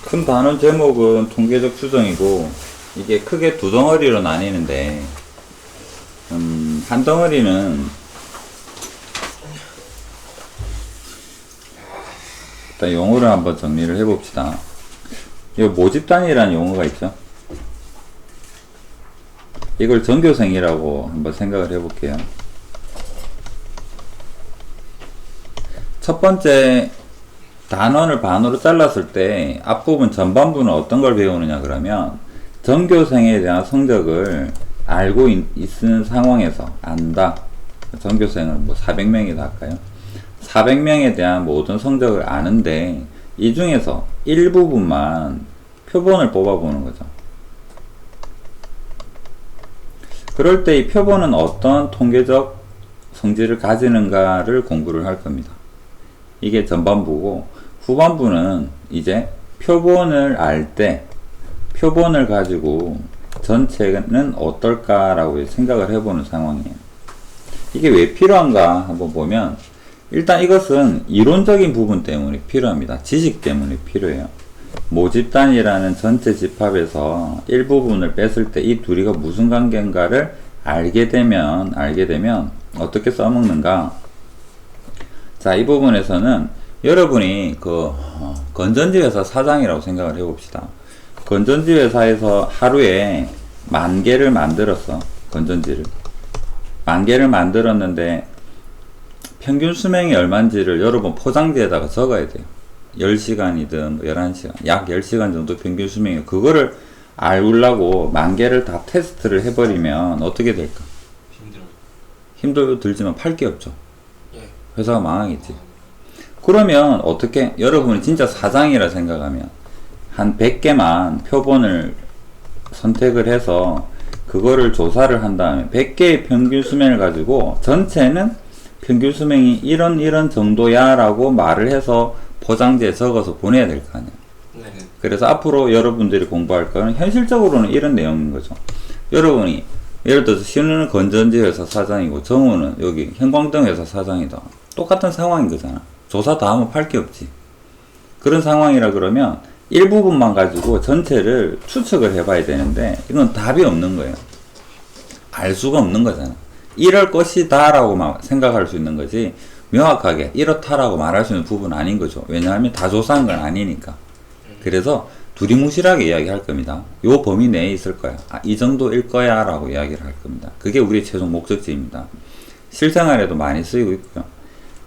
큰 단원 제목은 통계적 추정이고, 이게 크게 두 덩어리로 나뉘는데, 한 덩어리는 일단 용어를 한번 정리를 해봅시다. 이 모집단이라는 용어가 있죠. 이걸 전교생이라고 한번 생각을 해볼게요. 첫 번째 단원을 반으로 잘랐을 때 앞부분 전반부는 어떤 걸 배우느냐 그러면 전교생에 대한 성적을 알고 있는 상황에서 안다. 전교생을 뭐 400명이다 할까요? 400명에 대한 모든 성적을 아는데 이 중에서 일부분만 표본을 뽑아보는 거죠. 그럴 때 이 표본은 어떤 통계적 성질을 가지는가를 공부를 할 겁니다. 이게 전반부고, 후반부는 이제 표본을 알 때 표본을 가지고 전체는 어떨까라고 생각을 해보는 상황이에요. 이게 왜 필요한가 한번 보면, 일단 이것은 이론적인 부분 때문에 필요합니다. 지식 때문에 필요해요. 모집단이라는 전체 집합에서 일부분을 뺐을 때 이 둘이가 무슨 관계인가를 알게 되면 어떻게 써먹는가. 자, 이 부분에서는 여러분이 건전지 회사 사장이라고 생각을 해봅시다. 건전지 회사에서 하루에 10,000개를 만들었어. 건전지를 10,000개를 만들었는데 평균 수명이 얼마인지를 여러분 포장지에다가 적어야 돼요. 10시간이든 11시간, 약 10시간 정도 평균 수명이에요. 그거를 알려고 10,000개를 다 테스트를 해버리면 어떻게 될까? 힘들지만 팔 게 없죠. 회사가 망하겠지. 그러면 어떻게, 여러분이 진짜 사장이라 생각하면 한 100개만 표본을 선택을 해서 그거를 조사를 한 다음에 100개의 평균 수명을 가지고 전체는 평균 수명이 이런 정도야 라고 말을 해서 포장지에 적어서 보내야 될 거 아니야. 네. 그래서 앞으로 여러분들이 공부할 거는 현실적으로는 이런 내용인 거죠. 여러분이 예를 들어서 신우는 건전지 회사 사장이고 정우는 여기 형광등 회사 사장이다. 똑같은 상황인 거잖아. 조사 다 하면 팔 게 없지. 그런 상황이라 그러면 일부분만 가지고 전체를 추측을 해봐야 되는데 이건 답이 없는 거예요. 알 수가 없는 거잖아. 이럴 것이다 라고 생각할 수 있는 거지 명확하게 이렇다라고 말할 수 있는 부분은 아닌 거죠. 왜냐하면 다 조사한 건 아니니까. 그래서 두리뭉실하게 이야기할 겁니다. 요 범위 내에 있을 거야. 이 정도일 거야 라고 이야기를 할 겁니다. 그게 우리의 최종 목적지입니다. 실생활에도 많이 쓰이고 있고요.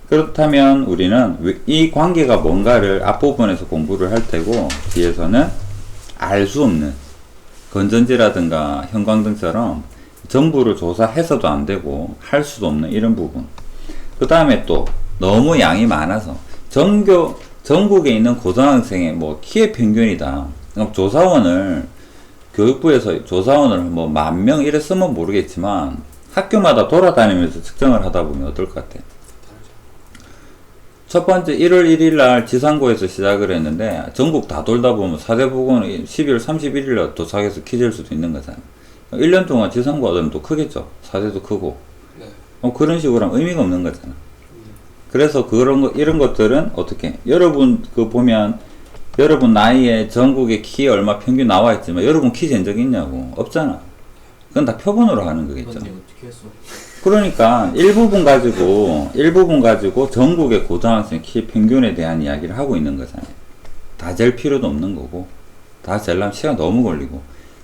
그렇다면 우리는 이 관계가 뭔가를 앞부분에서 공부를 할 테고 뒤에서는 알 수 없는 건전지라든가 형광등처럼 전부를 조사해서도 안 되고 할 수도 없는 이런 부분. 그 다음에 또 너무 양이 많아서 전국에 있는 고등학생의 키의 평균이다. 그럼 조사원을 교육부에서 조사원을 10,000명 이래 쓰면 모르겠지만 학교마다 돌아다니면서 측정을 하다 보면 어떨 것 같아? 첫 번째 1월 1일 날 지상고에서 시작을 했는데 전국 다 돌다 보면 사대보건은 12월 31일 날 도착해서 키질 수도 있는 거잖아. 1년 동안 지상고 하면 또 크겠죠. 사대도 크고. 네. 그런 식으로 하면 의미가 없는 거잖아. 그래서 이런 것들은 어떻게? 여러분 보면 여러분 나이에 전국의 키 얼마 평균 나와 있지만 여러분 키 잰 적 있냐고? 없잖아. 그건 다 표본으로 하는 거겠죠. 어떻게 했어? 그러니까 일부분 가지고 전국의 고등학생 키 평균에 대한 이야기를 하고 있는 거잖아요. 다 잴 필요도 없는 거고, 다 잴려면 시간 너무 걸리고,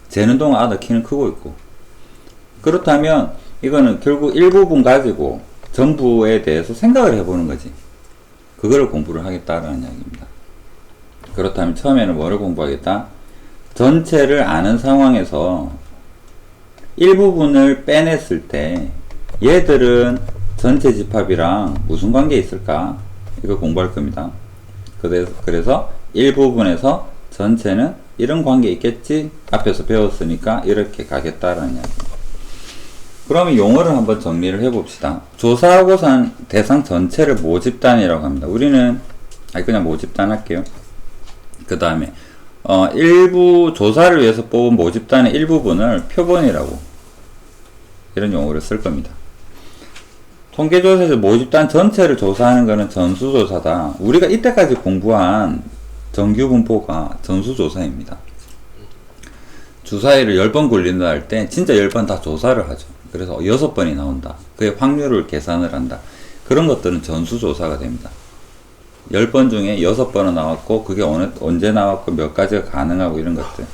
재는 동안 아들 키는 크고 있고. 그렇다면 이거는 결국 일부분 가지고 전부에 대해서 생각을 해보는 거지. 그거를 공부를 하겠다라는 이야기입니다. 그렇다면 처음에는 뭐를 공부하겠다? 전체를 아는 상황에서 일부분을 빼냈을 때 얘들은 전체 집합이랑 무슨 관계 있을까? 이거 공부할 겁니다. 그래서 일부분에서 전체는 이런 관계 있겠지? 앞에서 배웠으니까 이렇게 가겠다라는 이야기입니다. 그러면 용어를 한번 정리를 해봅시다. 조사하고 산 대상 전체를 모집단이라고 합니다. 우리는 그냥 모집단 할게요. 그 다음에 일부 조사를 위해서 뽑은 모집단의 일부분을 표본이라고 이런 용어를 쓸 겁니다. 통계조사에서 모집단 전체를 조사하는 것은 전수조사다. 우리가 이때까지 공부한 정규 분포가 전수조사입니다. 주사위를 10번 굴린다 할 때 진짜 10번 다 조사를 하죠. 그래서 6번이 나온다. 그의 확률을 계산을 한다. 그런 것들은 전수조사가 됩니다. 10번 중에 6번은 나왔고 그게 언제 나왔고 몇 가지가 가능하고 이런 것들.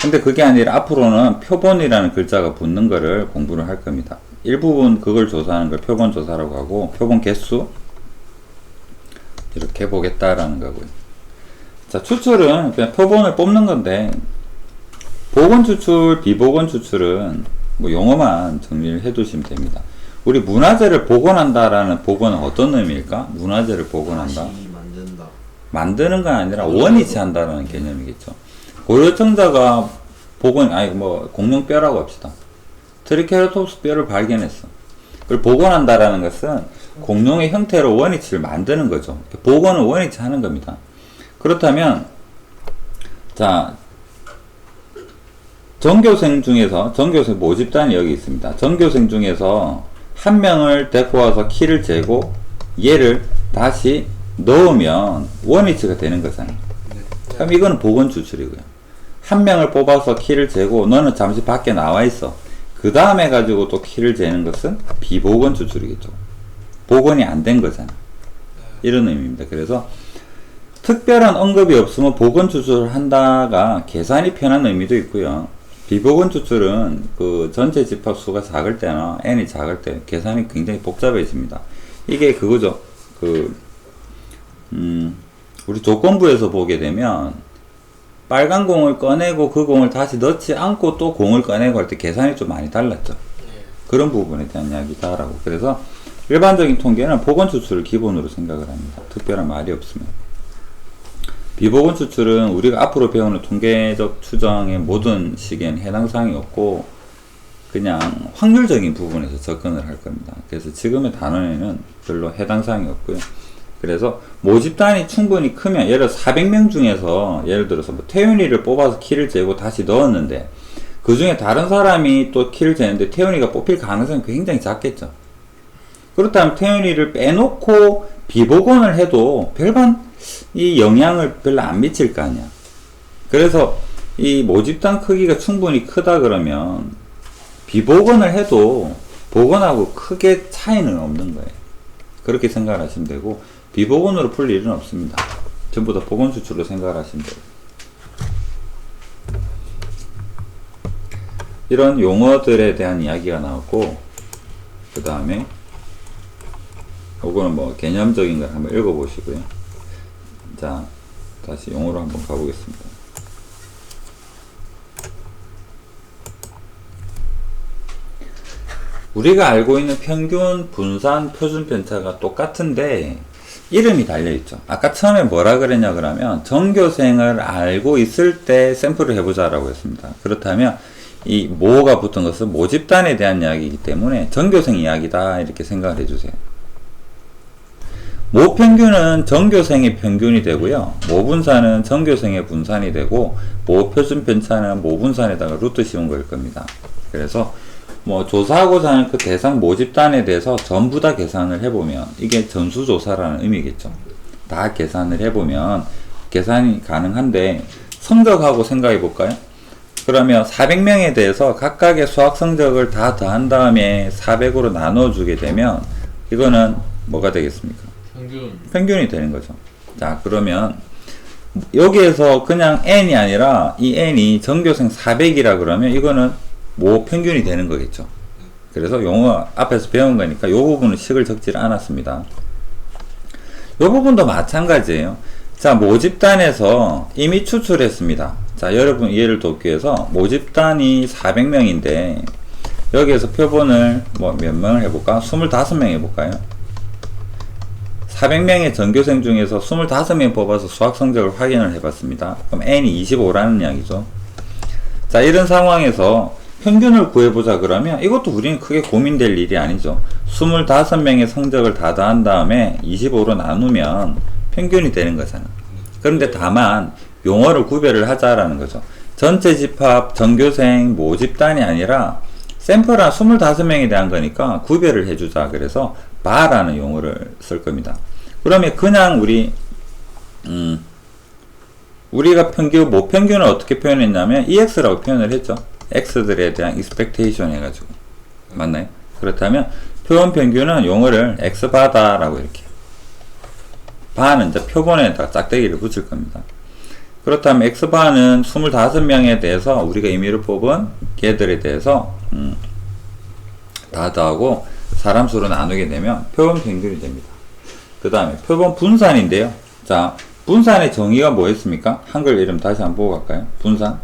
근데 그게 아니라 앞으로는 표본이라는 글자가 붙는 거를 공부를 할 겁니다. 일부분 그걸 조사하는 걸 표본 조사라고 하고, 표본 개수 이렇게 보겠다라는 거고요. 자, 추출은 그냥 표본을 뽑는 건데, 복원 추출, 비복원 추출은 뭐 용어만 정리를 해 두시면 됩니다. 우리 문화재를 복원한다라는 복원은 어떤 의미일까? 문화재를 복원한다. 만드는 건 아니라 원위치 한다라는 개념이겠죠. 고려청자가 공룡뼈라고 합시다. 트리케라톱스 뼈를 발견했어. 그걸 복원한다라는 것은 공룡의 형태로 원위치를 만드는 거죠. 복원은 원위치 하는 겁니다. 그렇다면, 자, 전교생 모집단이 여기 있습니다. 전교생 중에서 한 명을 데리고 와서 키를 재고 얘를 다시 넣으면 원위치가 되는 거잖아요. 그럼 이거는 복원 추출이고요. 한 명을 뽑아서 키를 재고 너는 잠시 밖에 나와 있어. 그 다음에 가지고 또 키를 재는 것은 비복원 추출이겠죠. 복원이 안 된 거잖아. 이런 의미입니다. 그래서 특별한 언급이 없으면 복원 추출을 한다가 계산이 편한 의미도 있고요. 비복원 추출은 그 전체 집합 수가 작을 때나 n이 작을 때 계산이 굉장히 복잡해집니다. 이게 그거죠. 우리 조건부에서 보게 되면 빨간 공을 꺼내고 그 공을 다시 넣지 않고 또 공을 꺼내고 할 때 계산이 좀 많이 달랐죠. 그런 부분에 대한 이야기다라고. 그래서 일반적인 통계는 복원 추출을 기본으로 생각을 합니다. 특별한 말이 없으면. 비복원 추출은 우리가 앞으로 배우는 통계적 추정의 모든 시기에는 해당 사항이 없고 그냥 확률적인 부분에서 접근을 할 겁니다. 그래서 지금의 단원에는 별로 해당 사항이 없고요. 그래서 모집단이 충분히 크면, 예를 들어 400명 중에서 예를 들어서 뭐 태윤이를 뽑아서 키를 재고 다시 넣었는데 그 중에 다른 사람이 또 키를 재는데 태윤이가 뽑힐 가능성이 굉장히 작겠죠. 그렇다면 태윤이를 빼놓고 비복원을 해도 별반 이 영향을 별로 안 미칠 거 아니야. 그래서 이 모집단 크기가 충분히 크다 그러면 비복원을 해도 복원하고 크게 차이는 없는 거예요. 그렇게 생각을 하시면 되고, 비복원으로 풀 일은 없습니다. 전부 다 복원 추출로 생각을 하시면 돼요. 이런 용어들에 대한 이야기가 나왔고, 그 다음에 요거는 뭐 개념적인 걸 한번 읽어보시고요. 자, 다시 용어로 한번 가보겠습니다. 우리가 알고 있는 평균, 분산, 표준 편차가 똑같은데 이름이 달려있죠. 아까 처음에 뭐라 그랬냐 그러면 전교생을 알고 있을 때 샘플을 해보자 라고 했습니다. 그렇다면 이 모가 붙은 것은 모집단에 대한 이야기이기 때문에 전교생 이야기다 이렇게 생각을 해주세요. 모평균은 전교생의 평균이 되고요. 모분산은 전교생의 분산이 되고, 모표준 편차는 모분산에다가 루트 씌운 거일 겁니다. 그래서 뭐 조사하고자 하는 그 대상 모집단에 대해서 전부 다 계산을 해보면 이게 전수조사라는 의미겠죠. 다 계산을 해보면 계산이 가능한데, 성적하고 생각해 볼까요? 그러면 400명에 대해서 각각의 수학 성적을 다 더한 다음에 400으로 나눠주게 되면 이거는 뭐가 되겠습니까? 평균이 되는 거죠. 자, 그러면 여기에서 그냥 n이 아니라 이 n이 전교생 400이라 그러면 이거는 모 평균이 되는 거겠죠. 그래서 용어 앞에서 배운 거니까 이 부분은 식을 적지 않았습니다. 이 부분도 마찬가지예요. 자, 모집단에서 이미 추출했습니다. 자, 여러분 이해를 돕기 위해서 모집단이 400명인데 여기에서 표본을 뭐 몇 명을 해볼까? 25명 해볼까요? 400명의 전교생 중에서 25명 뽑아서 수학 성적을 확인을 해봤습니다. 그럼 n이 25라는 이야기죠. 자, 이런 상황에서 평균을 구해보자 그러면 이것도 우리는 크게 고민될 일이 아니죠. 25명의 성적을 다 더한 다음에 25로 나누면 평균이 되는 거잖아. 그런데 다만 용어를 구별을 하자라는 거죠. 전체 집합 전교생 모집단이 아니라 샘플 한 25명에 대한 거니까 구별을 해주자. 그래서 바라는 용어를 쓸 겁니다. 그러면 그냥 우리 우리가 모평균을 어떻게 표현했냐면 EX라고 표현을 했죠. X들에 대한 expectation 해가지고. 맞나요? 그렇다면 표본 평균은 용어를 X바다라고 이렇게. 바는 이제 표본에다가 짝대기를 붙일 겁니다. 그렇다면 X바는 25명에 대해서 우리가 임의로 뽑은 개들에 대해서 다 더하고 사람 수로 나누게 되면 표본 평균이 됩니다. 그 다음에 표본 분산인데요. 자, 분산의 정의가 뭐였습니까? 한글 이름 다시 한번 보고 갈까요? 분산.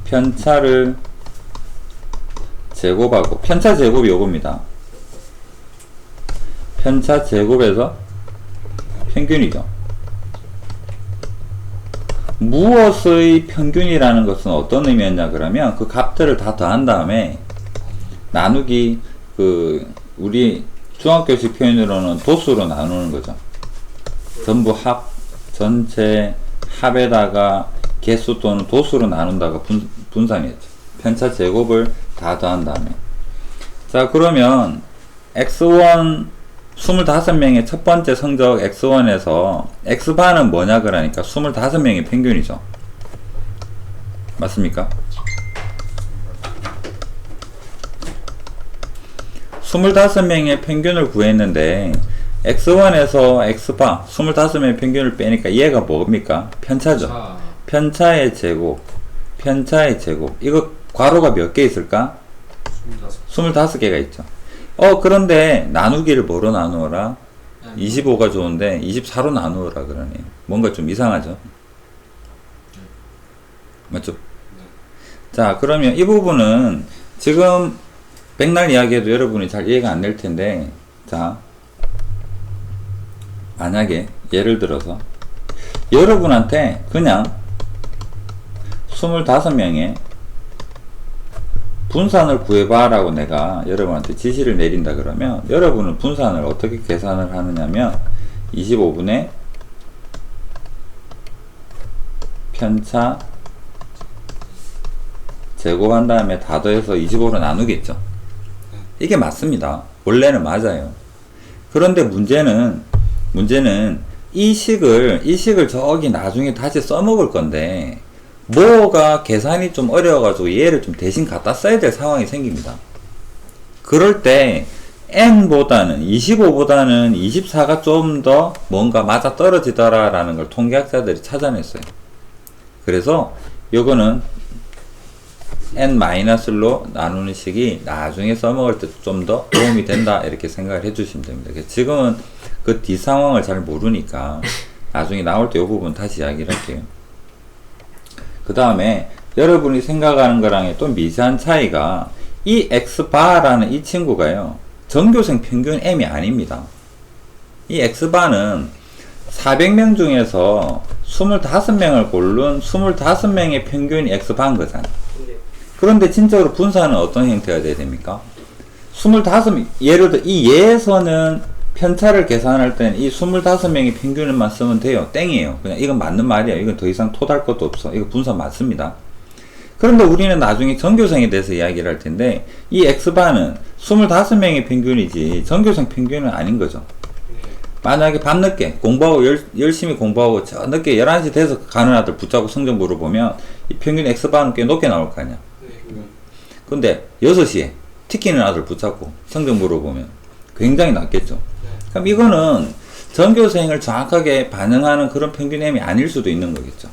편차를 제곱하고, 편차 제곱이 요겁니다. 편차 제곱에서 평균이죠. 무엇의 평균이라는 것은 어떤 의미였냐 그러면 그 값들을 다 더한 다음에 나누기, 우리 중학교식 표현으로는 도수로 나누는 거죠. 전부 전체 합에다가 개수 또는 도수로 나눈다가 분산이었죠. 편차 제곱을 다 더한 다음에. 자, 그러면 X1 25명의 첫 번째 성적 X1에서 X바는 뭐냐 그러니까 25명의 평균이죠. 맞습니까? 25명의 평균을 구했는데 X1에서 X바 25명의 평균을 빼니까 얘가 뭡니까? 편차죠. 편차의 제곱, 편차의 제곱. 이거 괄호가 몇 개 있을까? 25개가 있죠. 그런데 나누기를 뭐로 나누어라? 25가 좋은데 24로 나누어라 그러네. 뭔가 좀 이상하죠? 맞죠? 자, 그러면 이 부분은 지금 백날 이야기해도 여러분이 잘 이해가 안 될 텐데, 자, 만약에 예를 들어서 여러분한테 그냥 25명의 분산을 구해봐 라고 내가 여러분한테 지시를 내린다 그러면 여러분은 분산을 어떻게 계산을 하느냐면 25분의 편차 제곱한 다음에 다 더해서 25로 나누겠죠. 이게 맞습니다. 원래는 맞아요. 그런데 문제는 이 식을 저기 나중에 다시 써먹을 건데 뭐가 계산이 좀 어려워가지고 얘를 좀 대신 갖다 써야 될 상황이 생깁니다. 그럴 때 n보다는 25보다는 24가 좀 더 뭔가 맞아 떨어지더라 라는 걸 통계학자들이 찾아냈어요. 그래서 요거는 n-로 나누는 식이 나중에 써먹을 때 좀 더 도움이 된다 이렇게 생각을 해주시면 됩니다. 지금은 그 뒤 상황을 잘 모르니까 나중에 나올 때 이 부분 다시 이야기를 할게요. 그 다음에 여러분이 생각하는 거랑의 또 미세한 차이가 이 X바라는 이 친구가요 전교생 평균 M이 아닙니다. 이 X바는 400명 중에서 25명을 고른 25명의 평균이 X바인 거잖아요. 그런데 진짜로 분산은 어떤 형태가 돼야 됩니까? 25, 예를 들어 이 예에서는 편차를 계산할 때는 이 25명의 평균만 쓰면 돼요. 땡이에요. 그냥 이건 맞는 말이야. 이건 더 이상 토달 것도 없어. 이거 분산 맞습니다. 그런데 우리는 나중에 전교생에 대해서 이야기를 할 텐데 이 X바는 25명의 평균이지 전교생 평균은 아닌 거죠. 만약에 밤늦게 공부하고 열심히 공부하고 저 늦게 11시 돼서 가는 아들 붙잡고 성적 물어보면 이 평균 X바는 꽤 높게 나올 거 아니야. 근데 6시에 튀기는 아들 붙잡고 성적 물어보면 굉장히 낮겠죠. 그럼 이거는 전교생을 정확하게 반영하는 그런 평균 M이 아닐 수도 있는 거겠죠.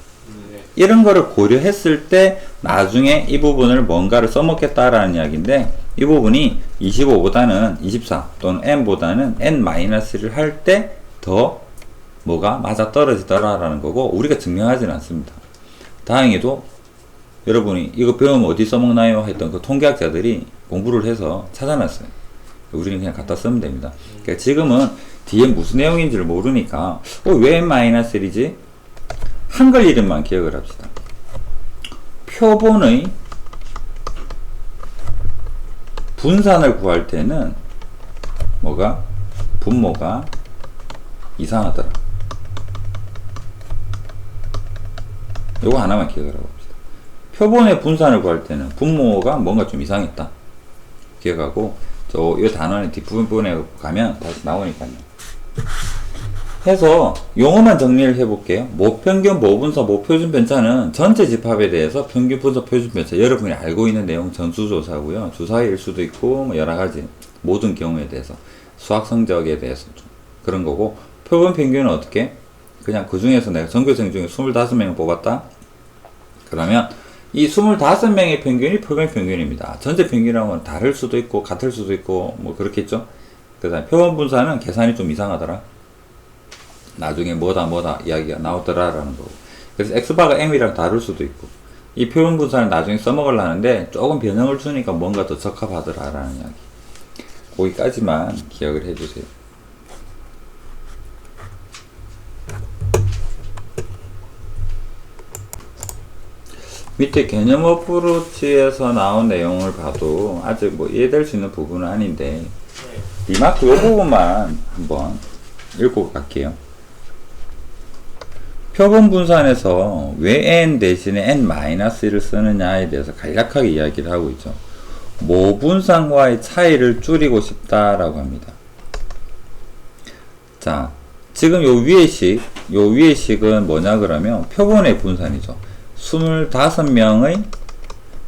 이런 거를 고려했을 때 나중에 이 부분을 뭔가를 써먹겠다라는 이야기인데 이 부분이 25보다는 24 또는 N보다는 N-를 할 때 더 뭐가 맞아 떨어지더라라는 거고 우리가 증명하지는 않습니다. 다행히도 여러분이 이거 배우면 어디 써먹나요? 했던 그 통계학자들이 공부를 해서 찾아놨어요. 우리는 그냥 갖다 쓰면 됩니다. 그러니까 지금은 뒤에 무슨 내용인지를 모르니까 왜 N-1이지? 한글 이름만 기억을 합시다. 표본의 분산을 구할 때는 뭐가? 분모가 이상하더라. 요거 하나만 기억을 하고 합시다. 표본의 분산을 구할 때는 분모가 뭔가 좀 이상했다. 기억하고 이 단원의 뒷부분에 가면 다시 나오니까요. 해서 용어만 정리를 해볼게요. 모평균, 모분사, 모표준 편차는 전체 집합에 대해서 평균, 분사, 표준 편차 여러분이 알고 있는 내용 전수조사고요. 주사위일 수도 있고 뭐 여러 가지 모든 경우에 대해서 수학 성적에 대해서 좀 그런 거고, 표본 평균은 어떻게? 그냥 그 중에서 내가 전교생 중에 25명을 뽑았다. 그러면 이 25명의 평균이 표본 평균입니다. 전체 평균하고는 다를 수도 있고 같을 수도 있고 뭐 그렇겠죠. 그다음 표본 분사는 계산이 좀 이상하더라. 나중에 뭐다 이야기가 나오더라라는 거고. 그래서 x바가 m이랑 다를 수도 있고, 이 표본 분사는 나중에 써먹으려 하는데 조금 변형을 주니까 뭔가 더 적합하더라라는 이야기. 거기까지만 기억을 해주세요. 밑에 개념 어프로치에서 나온 내용을 봐도 아직 뭐 이해될 수 있는 부분은 아닌데, 리마크 요 부분만 한번 읽고 갈게요. 표본 분산에서 왜 n 대신에 n-1을 쓰느냐에 대해서 간략하게 이야기를 하고 있죠. 모분산과의 차이를 줄이고 싶다라고 합니다. 자, 지금 요 위의 식은 뭐냐 그러면 표본의 분산이죠. 25명의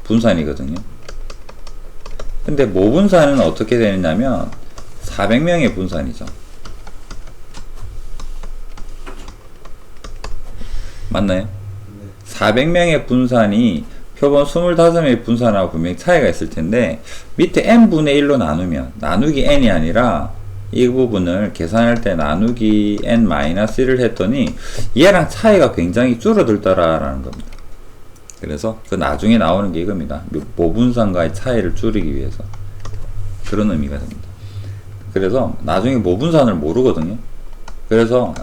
분산이거든요. 근데 모분산은 어떻게 되느냐면 400명의 분산이죠. 맞나요? 네. 400명의 분산이 표본 25명의 분산하고 분명히 차이가 있을 텐데, 밑에 n분의 1로 나누면 나누기 n이 아니라 이 부분을 계산할 때 나누기 n-1을 했더니 얘랑 차이가 굉장히 줄어들더라라는 겁니다. 그래서 그 나중에 나오는 게 이겁니다. 모분산과의 차이를 줄이기 위해서 그런 의미가 됩니다. 그래서 나중에 모분산을 모르거든요. 그래서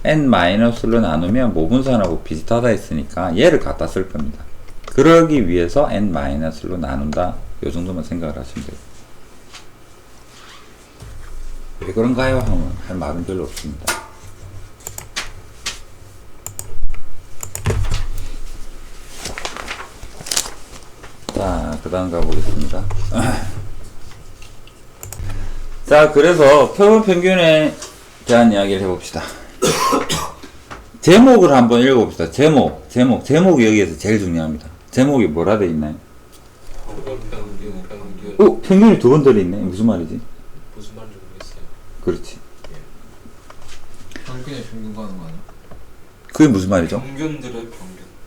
n-로 나누면 모분산하고 비슷하다 했으니까 얘를 갖다 쓸 겁니다. 그러기 위해서 n-로 나눈다. 요 정도만 생각을 하시면 돼요. 왜 그런가요? 하면 할 말은 별로 없습니다. 자, 그 다음 가보겠습니다. 자, 그래서 표본 평균에 대한 이야기를 해봅시다. 제목을 한번 읽어봅시다. 제목이 여기에서 제일 중요합니다. 제목이 뭐라 돼 있나요? 평균. 평균이 두 번 들어있네. 무슨 말이지? 무슨 말인지 모르겠어요. 그렇지. 평균에 평균 가는 거 아니야? 그게 무슨 말이죠? 평균들의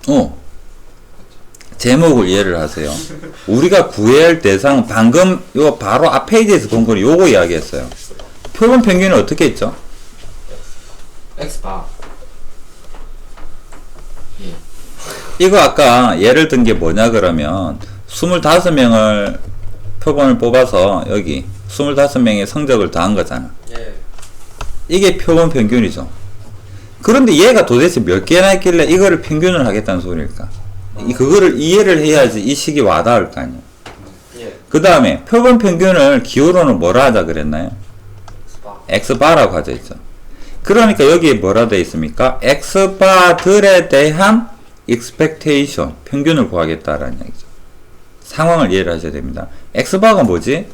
평균. 제목을 이해를 하세요. 우리가 구해야 할 대상, 방금 요 바로 앞 페이지에서 본 거는 요거 이야기했어요. 표본 평균은 어떻게 했죠? x바. 이거 아까 예를 든 게 뭐냐 그러면 25명을 표본을 뽑아서 여기 25명의 성적을 더한 거잖아. 예. 이게 표본 평균이죠. 그런데 얘가 도대체 몇 개나 했길래 이거를 평균을 하겠다는 소리일까? 그거를 이해를 해야지 이 식이 와닿을 거 아니야. 예. 그 다음에 표본 평균을 기호로는 뭐라 하자 그랬나요? x바라고 하자 있죠. 그러니까 여기에 뭐라 돼 있습니까? x바들에 대한 expectation, 평균을 구하겠다라는 얘기죠. 상황을 이해를 하셔야 됩니다. x바가 뭐지?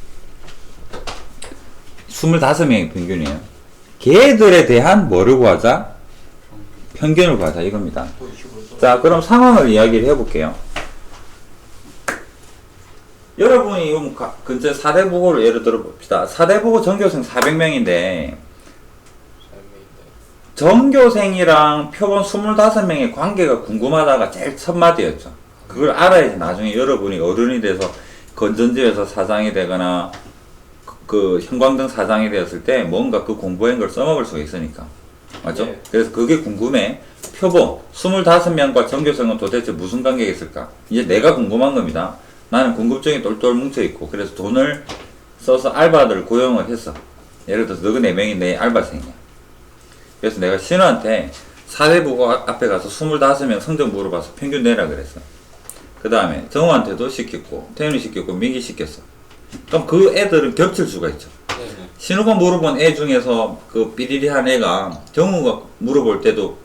25명의 평균이에요. 걔들에 대한 뭐를 구하자? 평균을 구하자 이겁니다. 자, 그럼 상황을 이야기를 해볼게요. 여러분이 근처 사대보고를 예를 들어 봅시다. 사대보고 전교생 400명인데 전교생이랑 표본 25명의 관계가 궁금하다가 제일 첫 마디였죠. 그걸 알아야지 나중에 여러분이 어른이 돼서 건전지에서 사장이 되거나 그 형광등 사장이 되었을 때 뭔가 그 공부한 걸 써먹을 수가 있으니까. 맞죠? 네. 그래서 그게 궁금해. 표본 25명과 전교생은 도대체 무슨 관계가 있을까? 이제 내가 궁금한 겁니다. 나는 궁금증이 똘똘 뭉쳐있고, 그래서 돈을 써서 알바들을 고용을 했어. 예를 들어서 너가 4명이 내 알바생이야. 그래서 내가 신우한테 사대보고 앞에 가서 25명 성적 물어봐서 평균 내라 그랬어. 그 다음에 정우한테도 시켰고, 태윤이 시켰고, 민기 시켰어. 그럼 그 애들은 겹칠 수가 있죠. 신우가 물어본 애 중에서 그 삐리리한 애가 정우가 물어볼 때도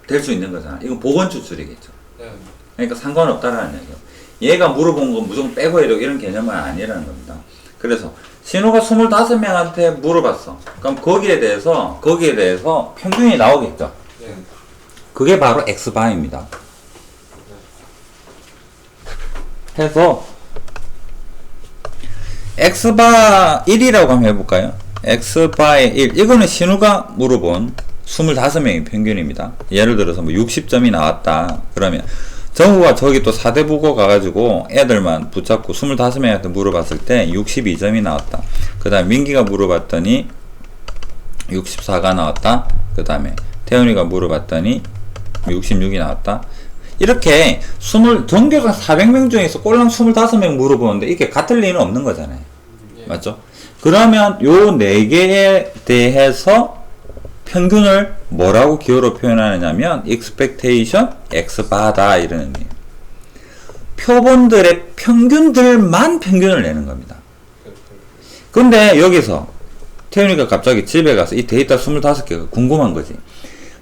될 수 있는 거잖아. 이건 보건 추출이겠죠. 그러니까 상관없다라는 얘기예요. 얘가 물어본 건 무조건 빼고 해도 이런 개념은 아니라는 겁니다. 그래서 신우가 25명한테 물어봤어. 그럼 거기에 대해서 평균이 나오겠죠. 예. 그게 바로 X바입니다. 해서 X바 1이라고 한번 해볼까요? X바의 1. 이거는 신우가 물어본 25명의 평균입니다. 예를 들어서 뭐 60점이 나왔다. 그러면 정우가 저기 또 사대부고 가가지고 애들만 붙잡고 25명한테 물어봤을 때 62점이 나왔다. 그 다음에 민기가 물어봤더니 64가 나왔다. 그 다음에 태훈이가 물어봤더니 66이 나왔다. 이렇게 전교생 400명 중에서 꼴랑 25명 물어보는데 이게 같을 리는 없는 거잖아요. 예. 맞죠? 그러면 요 4개에 대해서 평균을 뭐라고 기호로 표현하느냐면 expectation x바다 이런 의미예요. 표본들의 평균들만 평균을 내는 겁니다. 근데 여기서 태훈이가 갑자기 집에 가서 이 데이터 25개가 궁금한 거지.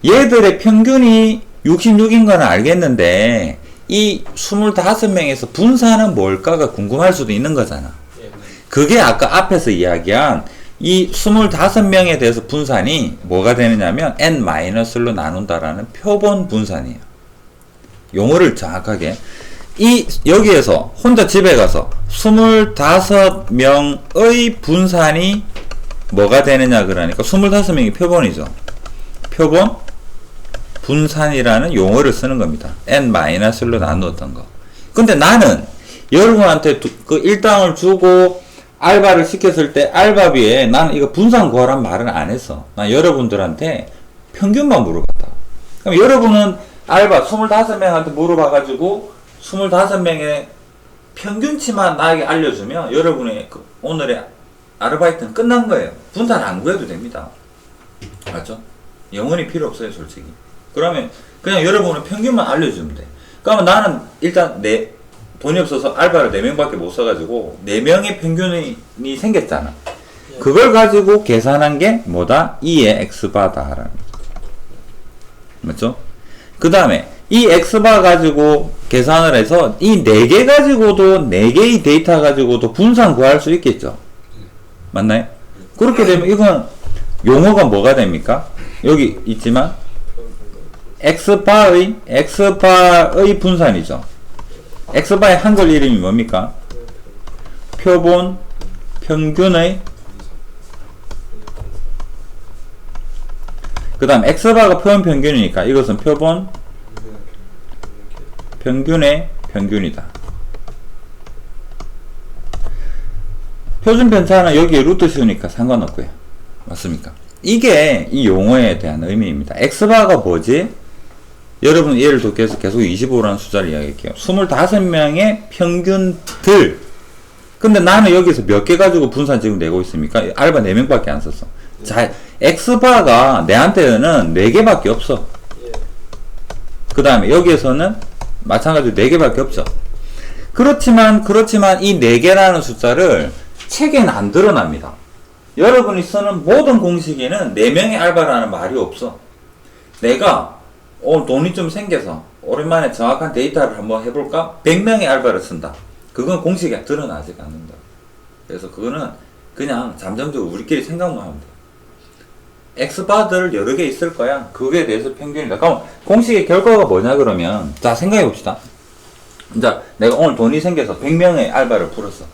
얘들의 평균이 66인 건 알겠는데 이 25명에서 분산은 뭘까가 궁금할 수도 있는 거잖아. 예. 그게 아까 앞에서 이야기한 이 25명에 대해서 분산이 뭐가 되느냐면 n-로 나눈다라는 표본 분산이에요. 용어를 정확하게 여기에서 혼자 집에 가서 25명의 분산이 뭐가 되느냐 그러니까 25명이 표본이죠. 표본 분산이라는 용어를 쓰는 겁니다. n-로 나누었던 거. 근데 나는 여러분한테 그 일당을 주고 알바를 시켰을 때 알바비에 나는 이거 분산 구하란 말은 안 했어. 난 여러분들한테 평균만 물어봤다. 그럼 여러분은 알바 25명한테 물어봐가지고 25명의 평균치만 나에게 알려주면 여러분의 그 오늘의 아르바이트는 끝난 거예요. 분산 안 구해도 됩니다. 맞죠? 영원히 필요 없어요, 솔직히. 그러면 그냥 여러분은 평균만 알려주면 돼. 그러면 나는 일단 돈이 없어서 알바를 4명밖에 못 써가지고 4명의 평균이 생겼잖아. 그걸 가지고 계산한 게 뭐다? 2의 X바다라는 거죠. 맞죠? 그 다음에 이 X바 가지고 계산을 해서 이 4개 가지고도 4개의 데이터 가지고도 분산 구할 수 있겠죠. 맞나요? 그렇게 되면 이건 용어가 뭐가 됩니까? 여기 있지만 X바의 분산이죠. X바의 한글 이름이 뭡니까? 표본 평균의 그 다음 X바가 표본 평균이니까 이것은 표본 평균의 평균이다. 표준 편차는 여기에 루트 씌우니까 상관없고요. 맞습니까? 이게 이 용어에 대한 의미입니다. X바가 뭐지? 여러분 예를 들어서 계속 25라는 숫자를 이야기할게요. 25명의 평균들. 근데 나는 여기서 몇 개 가지고 분산 지금 내고 있습니까? 알바 4명밖에 안 썼어. 자, X바가 내한테는 4개밖에 없어. 그 다음에 여기에서는 마찬가지로 4개밖에 없죠. 그렇지만 이 4개라는 숫자를 책에는 안 드러납니다. 여러분이 쓰는 모든 공식에는 4명의 알바라는 말이 없어. 내가 오늘 돈이 좀 생겨서 오랜만에 정확한 데이터를 한번 해볼까? 100명의 알바를 쓴다. 그건 공식에 드러나지 않는다. 그래서 그거는 그냥 잠정적으로 우리끼리 생각만 하면 돼. X바들 여러 개 있을 거야. 그거에 대해서 평균이다. 그럼 공식의 결과가 뭐냐 그러면 자 생각해 봅시다. 자 내가 오늘 돈이 생겨서 100명의 알바를 풀었어.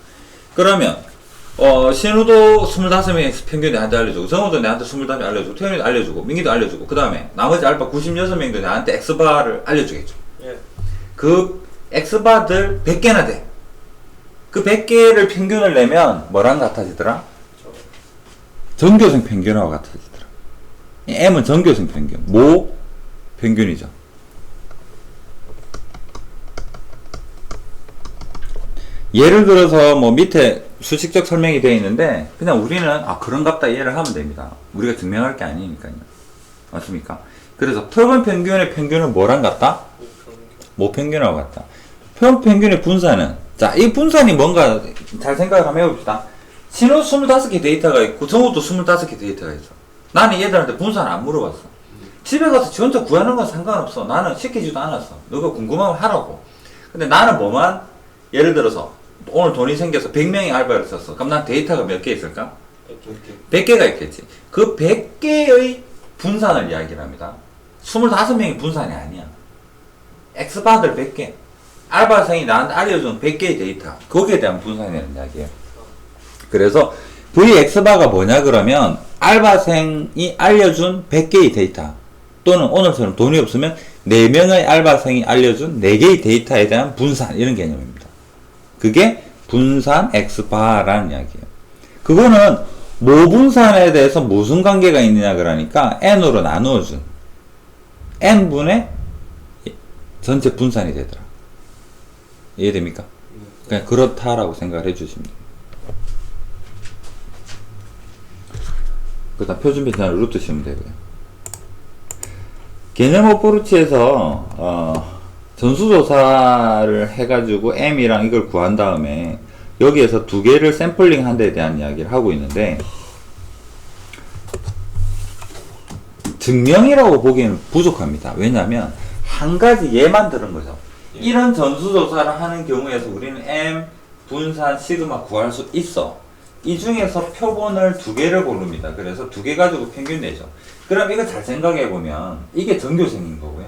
그러면 신우도 25명의 평균 내한테 알려주고, 정우도 내한테 25명 알려주고, 태현이도 알려주고, 민기도 알려주고, 그 다음에 나머지 알바 96명도 내한테 X바를 알려주겠죠. 예. 그 X바들 100개나 돼. 그 100개를 평균을 내면 뭐랑 같아지더라? 전교생 평균하고 같아지더라. M은 전교생 평균, 모 평균이죠. 예를 들어서 뭐 밑에 수식적 설명이 되어 있는데 그냥 우리는 그런갑다 이해를 하면 됩니다. 우리가 증명할 게 아니니까요. 맞습니까? 그래서 표본 평균의 평균은 뭐랑 같다? 모평균하고 같다. 표본 평균의 분산은 자, 이 분산이 뭔가 잘 생각을 한번 해봅시다. 신호 25개 데이터가 있고 정우도 25개 데이터가 있어. 나는 얘들한테 분산 안 물어봤어. 집에 가서 지 혼자 구하는 건 상관없어. 나는 시키지도 않았어. 너가 궁금하면 하라고. 근데 나는 뭐만 예를 들어서 오늘 돈이 생겨서 100명이 알바를 썼어. 그럼 난 데이터가 몇 개 있을까? 100개. 100개가 있겠지. 그 100개의 분산을 이야기를 합니다. 25명의 분산이 아니야. X바들 100개. 알바생이 나한테 알려준 100개의 데이터. 거기에 대한 분산이라는 이야기예요. 그래서 VX바가 뭐냐 그러면 알바생이 알려준 100개의 데이터. 또는 오늘처럼 돈이 없으면 4명의 알바생이 알려준 4개의 데이터에 대한 분산. 이런 개념입니다. 그게 분산 X바라는 이야기예요. 그거는 모분산에 대해서 무슨 관계가 있느냐 그러니까 n으로 나누어준 n분의 전체 분산이 되더라. 이해됩니까? 그냥 그렇다라고 생각을 해주시면 돼요. 그 다음 표준 변환을 루트 씌우면 되고요. 개념 어프로치에서 전수조사를 해가지고 m이랑 이걸 구한 다음에 여기에서 두 개를 샘플링 한 데에 대한 이야기를 하고 있는데 증명이라고 보기에는 부족합니다. 왜냐하면 한 가지 예만 들은 거죠. 이런 전수조사를 하는 경우에서 우리는 m 분산 시그마 구할 수 있어. 이 중에서 표본을 두 개를 고릅니다. 그래서 두 개 가지고 평균 내죠. 그럼 이거 잘 생각해 보면 이게 전교생인 거고요.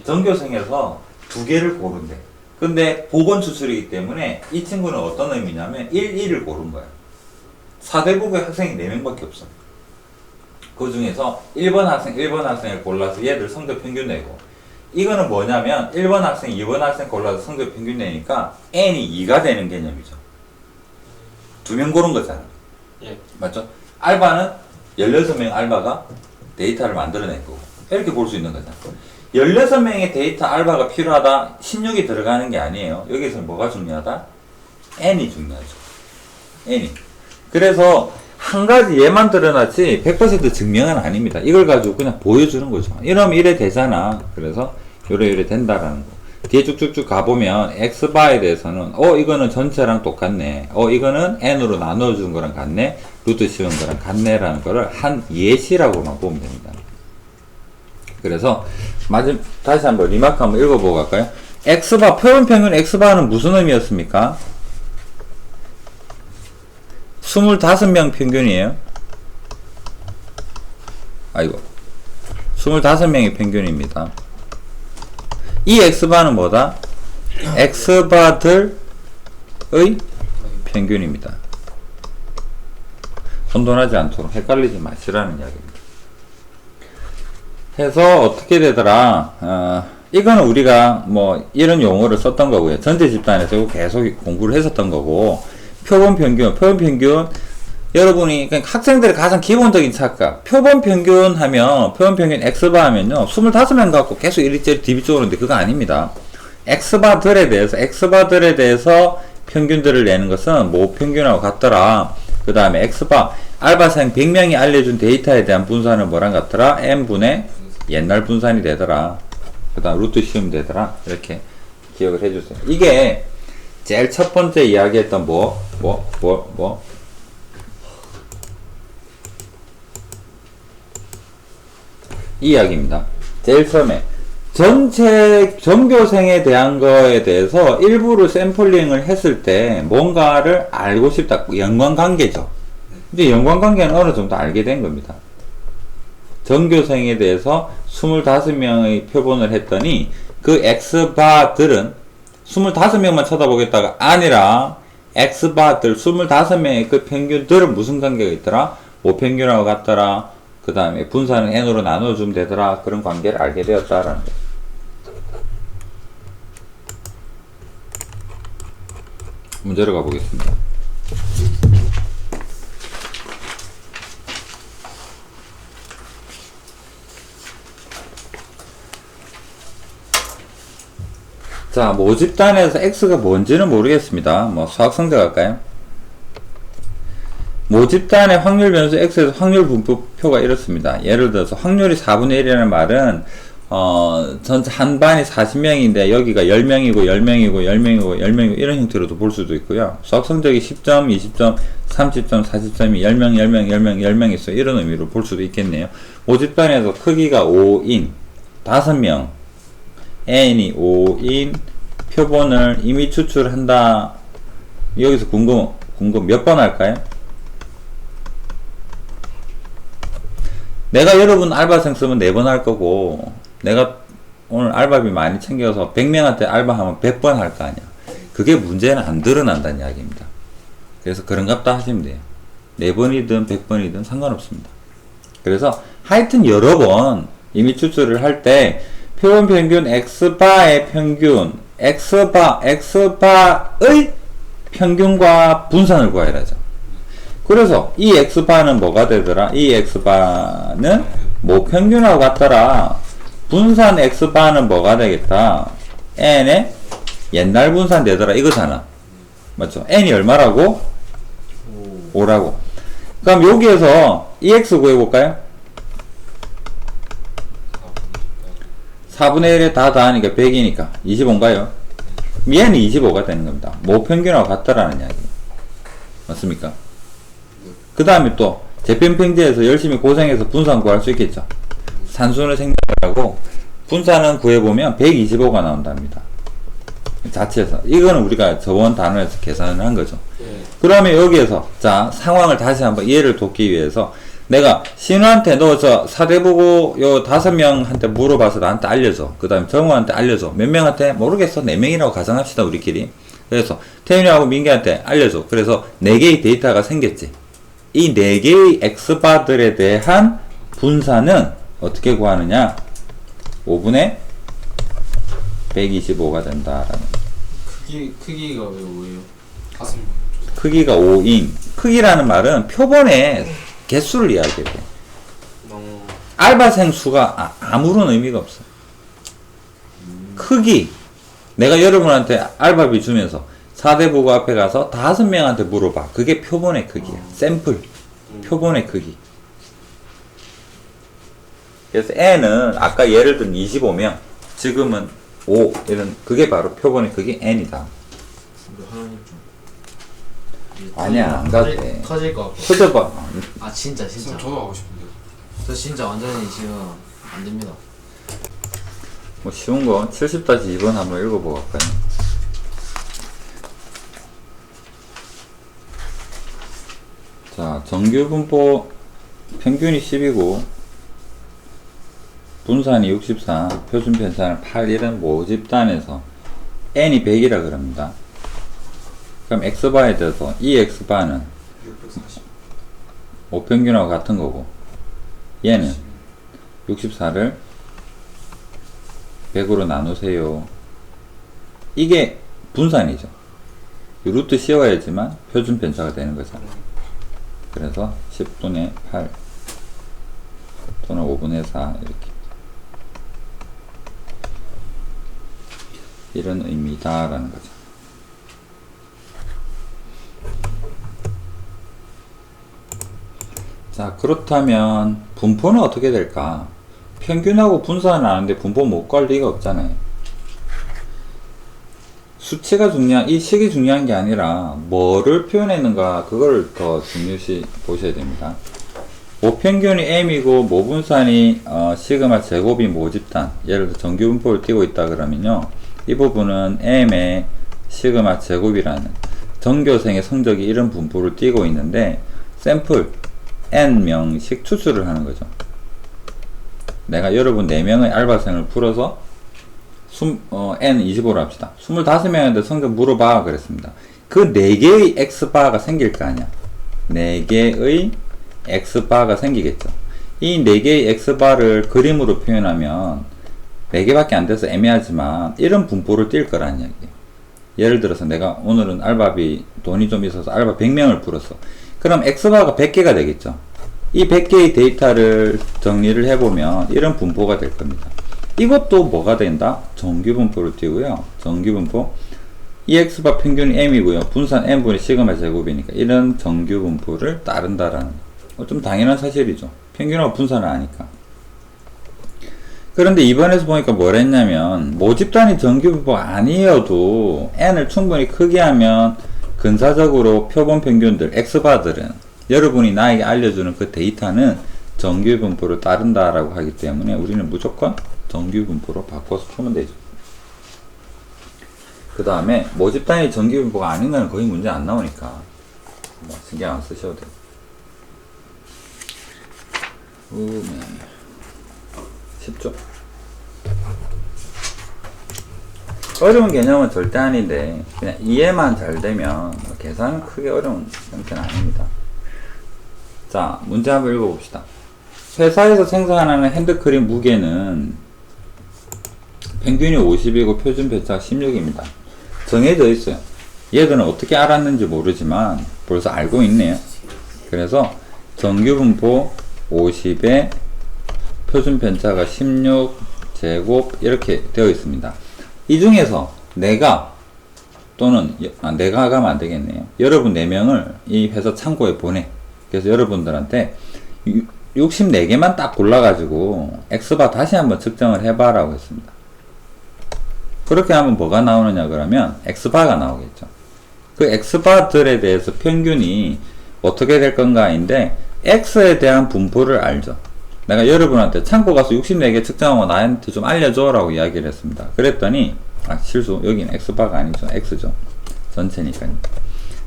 전교생에서 두 개를 고른대. 근데 보건 추출이기 때문에 이 친구는 어떤 의미냐면 1, 1을 고른 거야. 4대부고의 학생이 4명밖에 없어. 그 중에서 1번 학생, 1번 학생을 골라서 얘들 성적 평균 내고, 이거는 뭐냐면 1번 학생, 2번 학생 골라서 성적 평균 내니까 n이 2가 되는 개념이죠. 2명 고른 거잖아. 예. 맞죠? 알바는 16명 알바가 데이터를 만들어낼 거고, 이렇게 볼 수 있는 거잖아. 16명의 데이터 알바가 필요하다. 16이 들어가는 게 아니에요. 여기서 뭐가 중요하다? n이 중요하죠. n이. 그래서 한 가지 예만 드러났지 100% 증명은 아닙니다. 이걸 가지고 그냥 보여주는 거죠. 이러면 이래 되잖아. 그래서 요래 된다라는 거. 뒤에 쭉쭉쭉 가보면 x바에 대해서는 이거는 전체랑 똑같네. 이거는 n으로 나눠준 거랑 같네. 루트 씌운 거랑 같네라는 거를 한 예시라고만 보면 됩니다. 그래서 다시 한번 리마크 한번 읽어보고 갈까요? x바, 표본평균 x바는 무슨 의미였습니까? 25명 평균이에요. 아이고, 25명의 평균입니다. 이 x바는 뭐다? x바들의 평균입니다. 혼돈하지 않도록 헷갈리지 마시라는 이야기입니다. 해서 어떻게 되더라? 이거는 우리가 뭐 이런 용어를 썼던 거고요. 전체 집단에서 계속 공부를 했었던 거고, 표본 평균 여러분이 그러니까 학생들의 가장 기본적인 착각, 표본 평균 하면 표본 평균 x바 하면요 25명 갖고 계속 이리저리 디비져 오는데 그거 아닙니다. x바들에 대해서 평균들을 내는 것은 모 평균하고 같더라. 그 다음에 x바 알바생 100명이 알려준 데이터에 대한 분산은 뭐랑 같더라? n분의 옛날 분산이 되더라. 그 다음 루트 씌우면 되더라. 이렇게 기억을 해주세요. 이게 제일 첫 번째 이야기했던 이 이야기입니다. 제일 처음에 전체 전교생에 대한 거에 대해서 일부를 샘플링을 했을 때 뭔가를 알고 싶다. 연관관계죠. 이제 연관관계는 어느 정도 알게 된 겁니다. 전교생에 대해서 25명의 표본을 했더니 그 X바들은 25명만 쳐다보겠다가 아니라 X바들 25명의 그 평균들은 무슨 관계가 있더라? 모평균하고 같더라. 그 다음에 분산은 n으로 나눠주면 되더라. 그런 관계를 알게 되었다라는 거예요. 문제로 가보겠습니다. 자, 모집단에서 x가 뭔지는 모르겠습니다. 뭐 수학성적 할까요? 모집단의 확률 변수 x에서 확률 분포표가 이렇습니다. 예를 들어서 확률이 4분의 1이라는 말은 전체 한 반이 40명인데 여기가 10명이고 10명이고 10명이고 10명이고 이런 형태로도 볼 수도 있고요. 수학성적이 10점, 20점, 30점, 40점이 10명, 10명, 10명, 10명 있어요. 이런 의미로 볼 수도 있겠네요. 모집단에서 크기가 5인 5명 n이 5인 표본을 이미 추출한다 여기서 궁금 몇 번 할까요? 내가 여러분 알바생 쓰면 4번 할 거고, 내가 오늘 알바비 많이 챙겨서 100명한테 알바하면 100번 할 거 아니야. 그게 문제는 안 드러난다는 이야기입니다. 그래서 그런갑다 하시면 돼요. 4번이든 100번이든 상관없습니다. 그래서 하여튼 여러 번 이미 추출을 할 때 표본 평균 x바의 평균, x바의 평균과 분산을 구하라 하죠. 그래서 이 x바는 뭐가 되더라? 이 x바는 모평균하고 같더라. 분산 x바는 뭐가 되겠다? n의 옛날 분산 되더라 이거잖아. 맞죠? n이 얼마라고? 5라고. 그럼 여기에서 EX 구해볼까요? 4분의 1에 다 더하니까 100이니까 25인가요? 얘는 25가 되는 겁니다. 모평균하고 같다라는 이야기. 맞습니까? 그 다음에 또 재편평제에서 열심히 고생해서 분산 구할 수 있겠죠. 산수는 생략하고 분산은 구해보면 125가 나온답니다. 자체에서. 이거는 우리가 저번 단원에서 계산을 한 거죠. 그러면 여기에서 자 상황을 다시 한번 이해를 돕기 위해서 내가 신우한테 너 저 사대보고 요 5명한테 물어봐서 나한테 알려줘. 그 다음에 정우한테 알려줘. 몇 명한테? 모르겠어. 4명이라고 가정합시다 우리끼리. 그래서 태윤이하고 민기한테 알려줘. 그래서 4개의 데이터가 생겼지. 이 4개의 x바들에 대한 분산은 어떻게 구하느냐? 5분의 125가 된다라는. 크기가 왜 5예요? 가슴. 크기가 5인. 크기라는 말은 표본의 개수를 이야기해. 알바생 수가 아무런 의미가 없어. 크기. 내가 여러분한테 알바비 주면서 4대 보고 앞에 가서 5명한테 물어봐. 그게 표본의 크기야. 샘플. 표본의 크기. 그래서 n은 아까 예를 든 25면 지금은 5 이런 그게 바로 표본의 크기 n이다. 우리 하나님 좀. 아니야 안 가도 돼. 터질 것 같고. 터져봐. 아 진짜. 저도 하고 싶은데요. 저 진짜 완전히 지금 안 됩니다. 뭐 쉬운 거 70-2번 한번 읽어보고 갈까요? 자, 정규분포 평균이 10이고 분산이 64, 표준 편차는 8 이런 모집단에서 n이 100이라 그럽니다. 그럼 x바에 대해서 이 x바는 640. 모평균하고 같은 거고 얘는 64를 100으로 나누세요. 이게 분산이죠. 루트 씌워야지만 표준 편차가 되는 거잖아. 그래서 10분의 8 또는 5분의 4 이렇게 이런 의미다라는 거죠. 자, 그렇다면 분포는 어떻게 될까? 평균하고 분산을 하는데 분포 못 구할 리가 없잖아요. 수치가 중요한, 이 식이 중요한 게 아니라 뭐를 표현했는가 그걸 더 중요시 보셔야 됩니다. 모평균이 m이고 모분산이 시그마 제곱이 모집단, 예를 들어 정규분포를 띄고 있다 그러면요, 이 부분은 m의 시그마 제곱이라는 전교생의 성적이 이런 분포를 띄고 있는데 샘플 n명씩 추출을 하는 거죠. 내가 여러분 4명의 알바생을 풀어서 n25로 합시다. 25명한테 성적 물어봐 그랬습니다. 그 4개의 x바가 생길 거 아니야. 4개의 x바가 생기겠죠. 이 4개의 x바를 그림으로 표현하면 4개밖에 안 돼서 애매하지만 이런 분포를 띌 거라는 이야기예요. 예를 들어서 내가 오늘은 알바비 돈이 좀 있어서 알바 100명을 풀었어. 그럼 x바가 100개가 되겠죠. 이 100개의 데이터를 정리를 해보면 이런 분포가 될 겁니다. 이것도 뭐가 된다? 정규분포를 띄고요. 정규분포 이 x바 평균이 m이고요. 분산 n분의 시그마 제곱이니까 이런 정규분포를 따른다라는 좀 당연한 사실이죠. 평균하고 분산을 아니까. 그런데 이번에서 보니까 뭘 했냐면 모집단이 정규분포가 아니어도 n을 충분히 크게 하면 근사적으로 표본 평균들 x바들은 여러분이 나에게 알려주는 그 데이터는 정규분포를 따른다라고 하기 때문에 우리는 무조건 정규분포로 바꿔서 풀면 되죠. 그 다음에 모집 단위 정기분포가 아닌 건 거의 문제 안 나오니까 뭐 신경 안 쓰셔도 돼요. 우메 쉽죠? 어려운 개념은 절대 아닌데 그냥 이해만 잘 되면 뭐 계산은 크게 어려운 형태는 아닙니다. 자, 문제 한번 읽어봅시다. 회사에서 생산하는 핸드크림 무게는 평균이 50이고 표준 배차가 16입니다. 정해져 있어요. 얘들은 어떻게 알았는지 모르지만 벌써 알고 있네요. 그래서 정규분포 50에 표준 편차가 16제곱 이렇게 되어 있습니다. 이 중에서 내가 또는 내가 가면 안 되겠네요. 여러분 4명을 이 회사 창고에 보내. 그래서 여러분들한테 64개만 딱 골라가지고 X바 다시 한번 측정을 해봐 라고 했습니다. 그렇게 하면 뭐가 나오느냐 그러면 X바가 나오겠죠. 그 X바들에 대해서 평균이 어떻게 될 건가인데 X에 대한 분포를 알죠. 내가 여러분한테 창고 가서 64개 측정하고 나한테 좀 알려줘 라고 이야기를 했습니다. 그랬더니 실수, 여기는 X바가 아니죠. X죠. 전체니까요.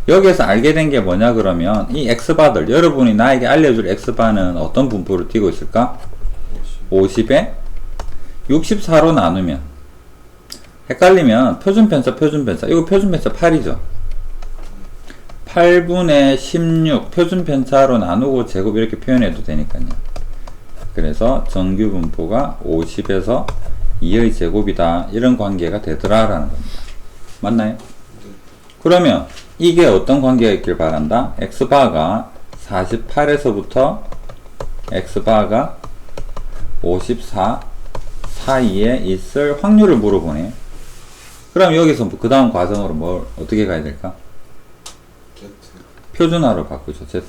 여기에서 알게 된 게 뭐냐 그러면 이 X바들, 여러분이 나에게 알려줄 X바는 어떤 분포를 띠고 있을까? 50에 64로 나누면 헷갈리면 표준편차 이거 표준편차 8이죠. 8분의 16 표준편차로 나누고 제곱 이렇게 표현해도 되니까요. 그래서 정규분포가 50에서 2의 제곱이다 이런 관계가 되더라 라는 겁니다. 맞나요? 그러면 이게 어떤 관계가 있길 바란다? X바가 48에서부터 X바가 54 사이에 있을 확률을 물어보네요. 그럼 여기서 그 다음 과정으로 뭘 어떻게 가야 될까? Z. 표준화로 바꾸죠. Z로.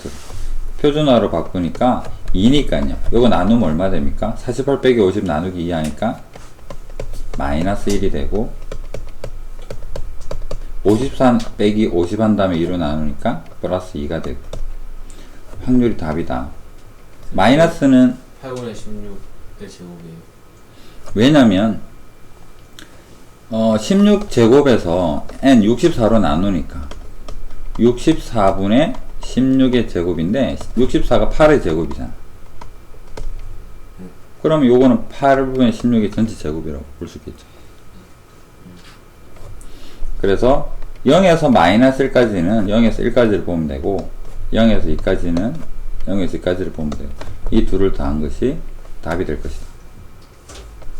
표준화로 바꾸니까 2니까요. 요거 나누면 얼마 됩니까? 48 빼기 50 나누기 2 하니까 마이너스 1이 되고 53 빼기 50 한 다음에 2로 나누니까 플러스 2가 되고 확률이 답이다. 마이너스는 8분의 16의 제곱이에요. 왜냐면 16제곱에서 n 64로 나누니까 64분의 16의 제곱인데 64가 8의 제곱이잖아. 그러면 요거는 8분의 16의 전체 제곱이라고 볼 수 있겠죠. 그래서 0에서 마이너스 1까지는 0에서 1까지를 보면 되고 0에서 2까지는 0에서 2까지를 보면 돼요. 이 둘을 더한 것이 답이 될 것이다.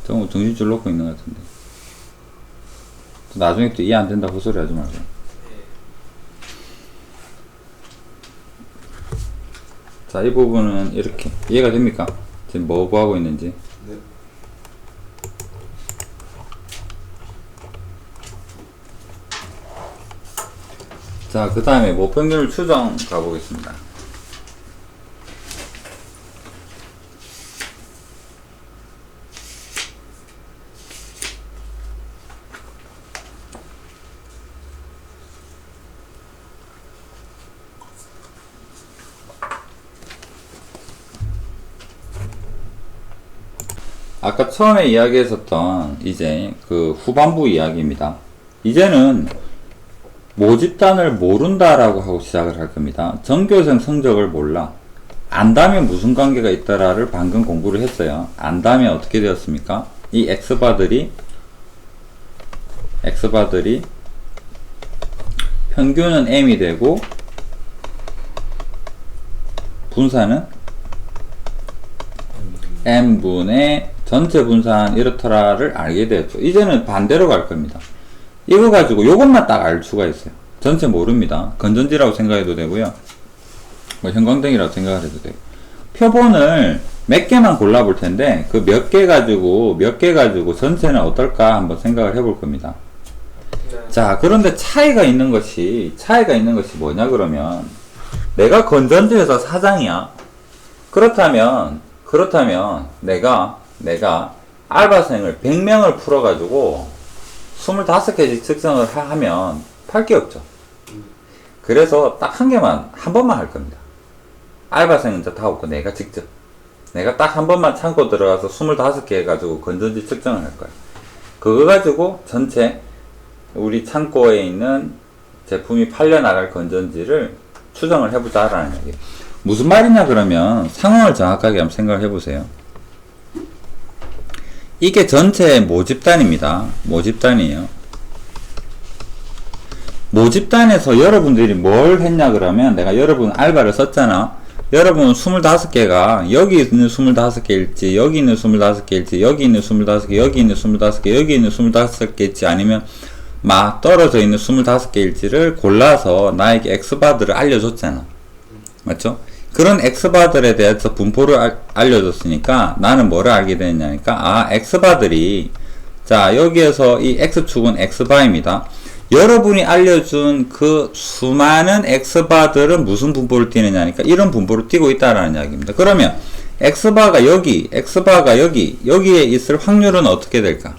좀 정신줄 놓고 있는 것 같은데. 나중에 또 이해 안 된다고 헛소리 하지 말고. 자, 이 부분은 이렇게 이해가 됩니까? 지금 뭐 하고 있는지. 네. 자, 그 다음에 모평균 추정 가보겠습니다. 아까 처음에 이야기했었던 이제 그 후반부 이야기입니다. 이제는 모집단을 모른다라고 하고 시작을 할 겁니다. 전교생 성적을 몰라. 안다면 무슨 관계가 있더라를 방금 공부를 했어요. 안다면 어떻게 되었습니까? 이 X바들이 평균은 M이 되고 분산은 M분의 전체 분산 이렇더라를 알게 되었죠. 이제는 반대로 갈 겁니다. 이거 가지고 요것만 딱 알 수가 있어요. 전체 모릅니다. 건전지라고 생각해도 되고요. 뭐 형광등이라고 생각을 해도 돼요. 표본을 몇 개만 골라볼 텐데 그 몇 개 가지고 전체는 어떨까 한번 생각을 해볼 겁니다. 네. 자, 그런데 차이가 있는 것이 뭐냐 그러면 내가 건전지 회사 사장이야. 그렇다면 내가 알바생을 100명을 풀어가지고 25개씩 측정을 하면 팔 게 없죠. 그래서 딱 한 번만 할 겁니다. 알바생은 다 없고 내가 직접 내가 딱 한 번만 창고 들어가서 25개 해가지고 건전지 측정을 할 거야. 그거 가지고 전체 우리 창고에 있는 제품이 팔려나갈 건전지를 추정을 해보자라는 얘기예요. 무슨 말이냐 그러면 상황을 정확하게 한번 생각을 해보세요. 이게 전체 모집단입니다. 모집단이에요. 모집단에서 여러분들이 뭘 했냐 그러면 내가 여러분 알바를 썼잖아. 여러분 25개가 여기 있는 25개일지 여기 있는 25개일지 여기 있는 25개 여기 있는 25개 여기 있는 25개일지 아니면 막 떨어져 있는 25개일지를 골라서 나에게 X바들을 알려줬잖아. 맞죠? 그런 X바들에 대해서 분포를 알려줬으니까 나는 뭐를 알게 되냐니까 아 X바들이 자 여기에서 이 X축은 X바입니다. 여러분이 알려준 그 수많은 X바들은 무슨 분포를 띠느냐니까 이런 분포를 띠고 있다라는 이야기입니다. 그러면 X바가 여기, X바가 여기, 여기에 있을 확률은 어떻게 될까?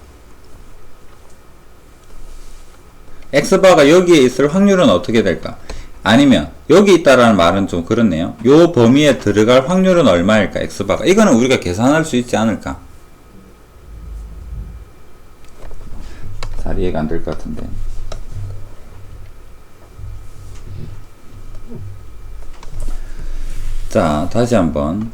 X바가 여기에 있을 확률은 어떻게 될까? 아니면 여기 있다라는 말은 좀 그렇네요. 요 범위에 들어갈 확률은 얼마일까? X바가. 이거는 우리가 계산할 수 있지 않을까? 잘 이해가 안 될 것 같은데. 자, 다시 한번.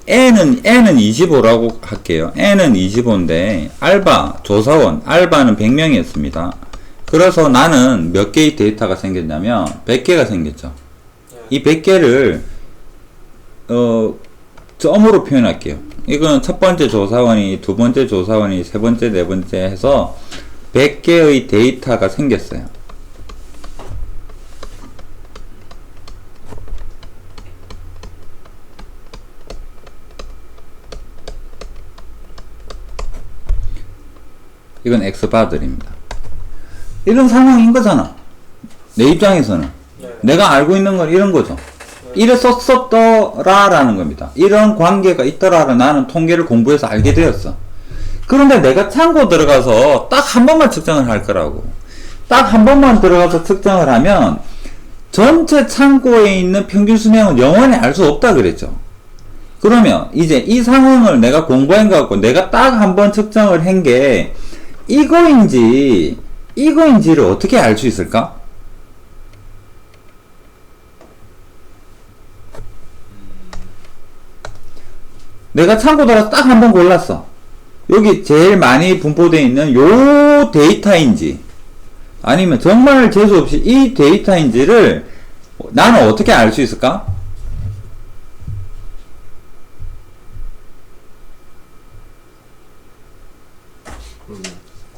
N은 25라고 할게요. N은 25인데, 알바, 조사원, 알바는 100명이었습니다. 그래서 나는 몇 개의 데이터가 생겼냐면, 100개가 생겼죠. 이 100개를, 점으로 표현할게요. 이건 첫 번째 조사원이, 두 번째 조사원이, 세 번째, 네 번째 해서, 100개의 데이터가 생겼어요. 이건 X바들입니다. 이런 상황인 거잖아. 내 입장에서는. 네. 내가 알고 있는 건 이런 거죠. 이랬었더라라는 겁니다. 이런 관계가 있더라를 나는 통계를 공부해서 알게 되었어. 그런데 내가 창고 들어가서 딱 한 번만 측정을 할 거라고. 딱 한 번만 들어가서 측정을 하면 전체 창고에 있는 평균 수명은 영원히 알 수 없다 그랬죠. 그러면 이제 이 상황을 내가 공부한 거 같고 내가 딱 한 번 측정을 한 게 이거인지를 어떻게 알 수 있을까? 내가 창고 들어가서 딱 한 번 골랐어. 여기 제일 많이 분포되어 있는 요 데이터인지 아니면 정말 재수없이 이 데이터인지를 나는 어떻게 알 수 있을까?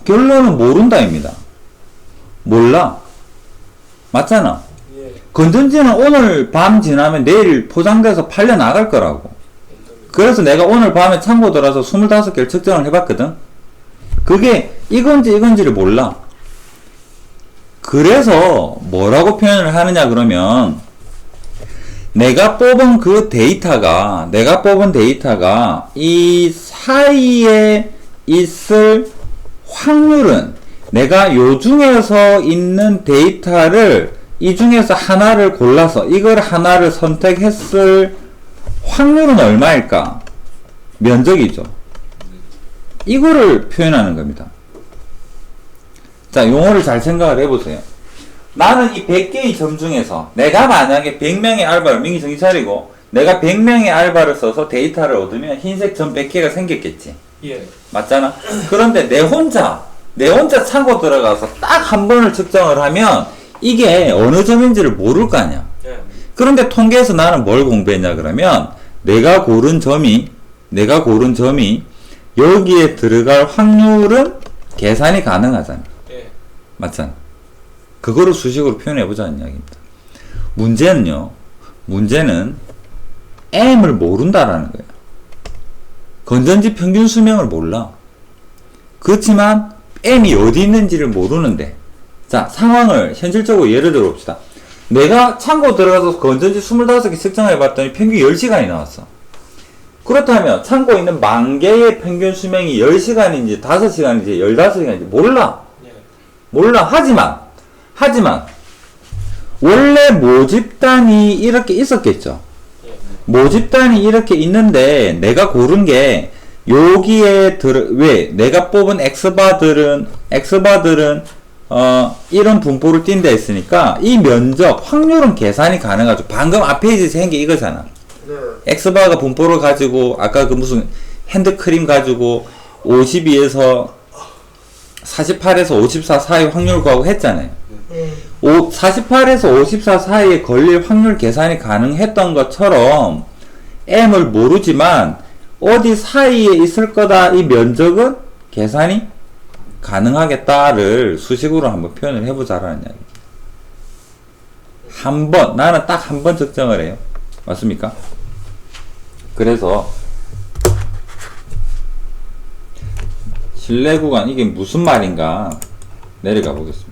결론은 모른다입니다. 몰라. 맞잖아. 예. 건전지는 오늘 밤 지나면 내일 포장돼서 팔려 나갈 거라고. 그래서 내가 오늘 밤에 창고 들어서 25개를 측정을 해봤거든. 그게 이건지를 몰라. 그래서 뭐라고 표현을 하느냐 그러면 내가 뽑은 데이터가 이 사이에 있을 확률은 내가 요 중에서 있는 데이터를 이 중에서 하나를 골라서 이걸 하나를 선택했을 확률은 얼마일까? 면적이죠. 이거를 표현하는 겁니다. 자, 용어를 잘 생각을 해보세요. 나는 이 100개의 점 중에서 내가 만약에 100명의 알바를 민기 정신 차리고 내가 100명의 알바를 써서 데이터를 얻으면 흰색 점 100개가 생겼겠지. 예. 맞잖아? 그런데 내 혼자 창고 들어가서 딱 한 번을 측정을 하면 이게 어느 점인지를 모를 거 아니야. 예. 그런데 통계에서 나는 뭘 공부했냐 그러면 내가 고른 점이 여기에 들어갈 확률은 계산이 가능하잖아. 예. 맞잖아. 그거를 수식으로 표현해보자는 이야기입니다. 문제는 M을 모른다라는 거야. 건전지 평균 수명을 몰라. 그렇지만 M이 어디 있는지를 모르는데, 자, 상황을 현실적으로 예를 들어 봅시다. 내가 창고 들어가서 건전지 25개 측정해 봤더니 평균 10시간이 나왔어. 그렇다면 창고에 있는 만 개의 평균 수명이 10시간인지 5시간인지 15시간인지 몰라. 예. 몰라. 하지만 원래 모집단이 이렇게 있었겠죠. 예. 모집단이 이렇게 있는데 내가 고른 게 여기에 왜 내가 뽑은 x바들은 이런 분포를 띈다 했으니까 이 면적 확률은 계산이 가능하죠. 방금 앞 페이지에서 한 게 이거잖아. 네. x바가 분포를 가지고 아까 그 무슨 핸드크림 가지고 52에서 48에서 54 사이 확률 구하고 했잖아요. 48에서 54 사이에 걸릴 확률 계산이 가능했던 것처럼 m을 모르지만 어디 사이에 있을 거다 이 면적은 계산이 가능하겠다를 수식으로 한번 표현을 해보자라는 이야기. 한 번, 나는 딱 한 번 측정을 해요. 맞습니까? 그래서 실내 구간 이게 무슨 말인가 내려가 보겠습니다.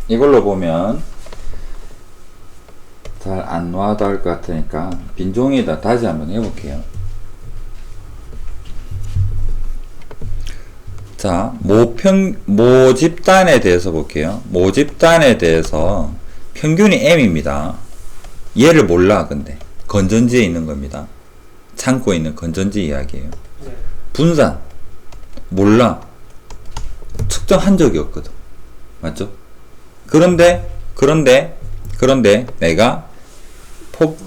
이걸로 보면 잘 안 와닿을 것 같으니까 빈 종이에다 다시 한번 해볼게요. 자, 모집단에 대해서 볼게요. 모집단에 대해서 평균이 m입니다. 얘를 몰라. 근데 건전지에 있는 겁니다. 창고에 있는 건전지 이야기예요. 네. 분산 몰라. 측정한 적이 없거든. 맞죠? 그런데 내가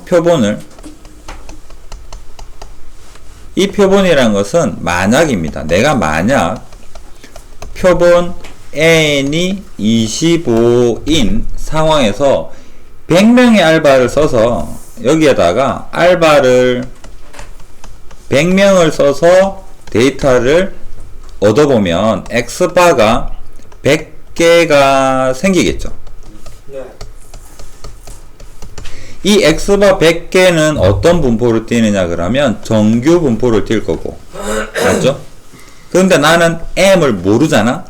표본을 이 표본이란 것은 만약입니다. 내가 만약 표본 n이 25인 상황에서 100명의 알바를 써서 여기에다가 알바를 100명을 써서 데이터를 얻어보면 x바가 100개가 생기겠죠. 네. 이 x바 100개는 어떤 분포를 띄느냐 그러면 정규 분포를 띌 거고 맞죠? 그런데 나는 m을 모르잖아.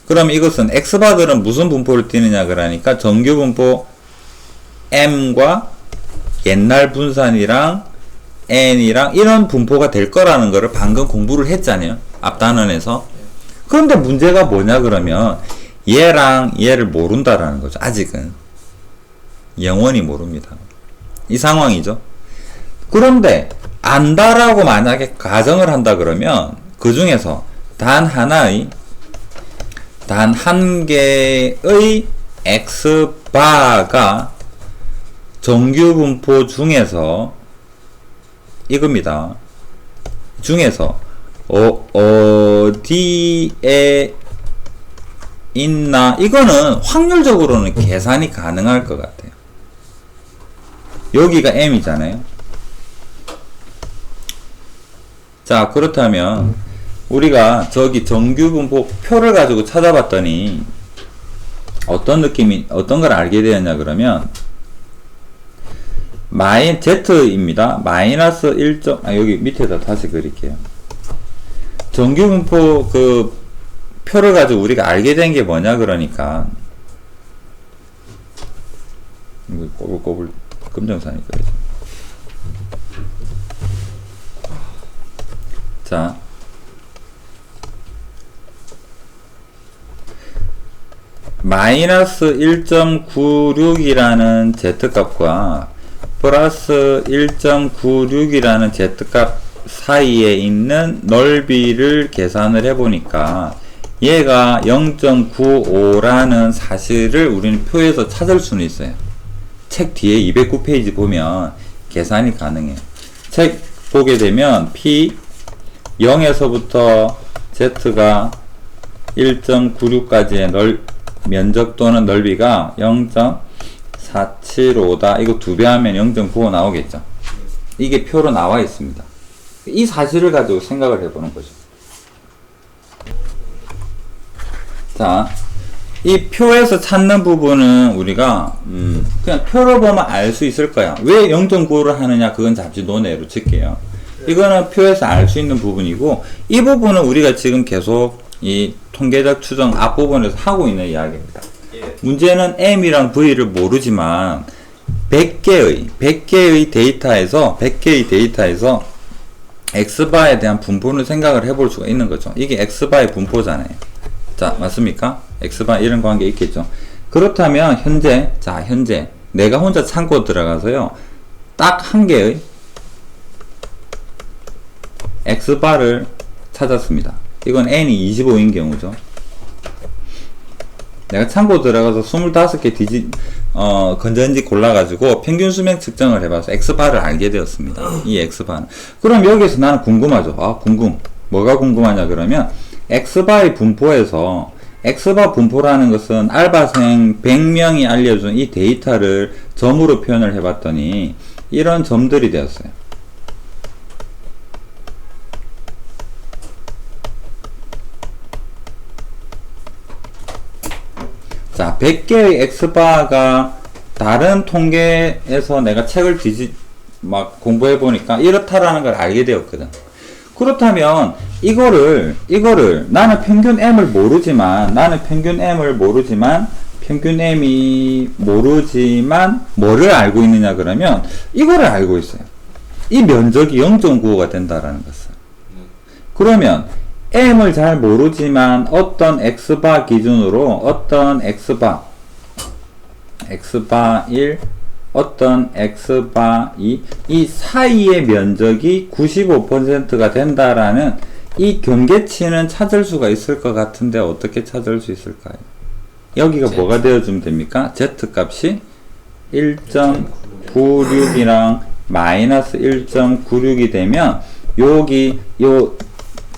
그럼 이것은 x바들은 무슨 분포를 띄느냐 그러니까 정규 분포 m과 옛날 분산이랑 n이랑 이런 분포가 될 거라는 거를 방금 공부를 했잖아요. 앞 단원에서. 그런데 문제가 뭐냐 그러면 얘랑 얘를 모른다라는 거죠. 아직은 영원히 모릅니다. 이 상황이죠. 그런데 안다라고 만약에 가정을 한다 그러면 그 중에서 단 한 개의 x바가 정규 분포 중에서 이겁니다. 중에서 어디에 있나 이거는 확률적으로는 계산이 가능할 것 같아요. 여기가 m이잖아요. 자, 그렇다면 우리가 저기 정규분포 표를 가지고 찾아봤더니 어떤 걸 알게 되었냐 그러면 z입니다. 마이너스 1. 여기 밑에다 다시 그릴게요. 정규분포 그 표를 가지고 우리가 알게 된 게 뭐냐 그러니까 이거 꼬불꼬불 금정산이 그래죠. 자, 마이너스 1.96이라는 z값과 플러스 1.96이라는 z값 사이에 있는 넓이를 계산을 해보니까 얘가 0.95라는 사실을 우리는 표에서 찾을 수는 있어요. 책 뒤에 209페이지 보면 계산이 가능해요. 책 보게 되면 P 0에서부터 Z가 1.96까지의 면적 또는 넓이가 0.475다. 이거 2배 하면 0.95 나오겠죠. 이게 표로 나와 있습니다. 이 사실을 가지고 생각을 해보는 거죠. 자, 이 표에서 찾는 부분은 우리가 그냥 표를 보면 알 수 있을 거야. 왜 0.95를 하느냐 그건 잠시 논외로 칠게요. 이거는 표에서 알 수 있는 부분이고 이 부분은 우리가 지금 계속 이 통계적 추정 앞부분에서 하고 있는 이야기입니다. 예. 문제는 m이랑 v를 모르지만 100개의 데이터에서 x바에 대한 분포를 생각을 해볼 수가 있는 거죠. 이게 x바의 분포잖아요. 자, 맞습니까? x바 이런 관계 있겠죠. 그렇다면 현재 내가 혼자 창고 들어가서요, 딱 한 개의 x바를 찾았습니다. 이건 n이 25인 경우죠. 내가 창고 들어가서 25개 건전지 골라가지고 평균 수명 측정을 해봐서 x바를 알게 되었습니다. 이 x바는. 그럼 여기서 나는 궁금하죠. 뭐가 궁금하냐 그러면 x바의 분포에서 x바 분포라는 것은 알바생 100명이 알려준 이 데이터를 점으로 표현을 해봤더니 이런 점들이 되었어요. 자, 100개의 x바가 다른 통계에서 내가 책을 공부해 보니까 이렇다라는 걸 알게 되었거든. 그렇다면 이거를 나는 평균 m을 모르지만 뭐를 알고 있느냐 그러면 이거를 알고 있어요. 이 면적이 0.95가 된다라는 것을. 그러면 m을 잘 모르지만 어떤 x바 기준으로 어떤 x바 1, 어떤 x바 2, 이 사이의 면적이 95%가 된다라는 이 경계치는 찾을 수가 있을 것 같은데 어떻게 찾을 수 있을까요? 여기가 뭐가 되어주면 됩니까? z값이 1.96이랑 마이너스 1.96이 되면 요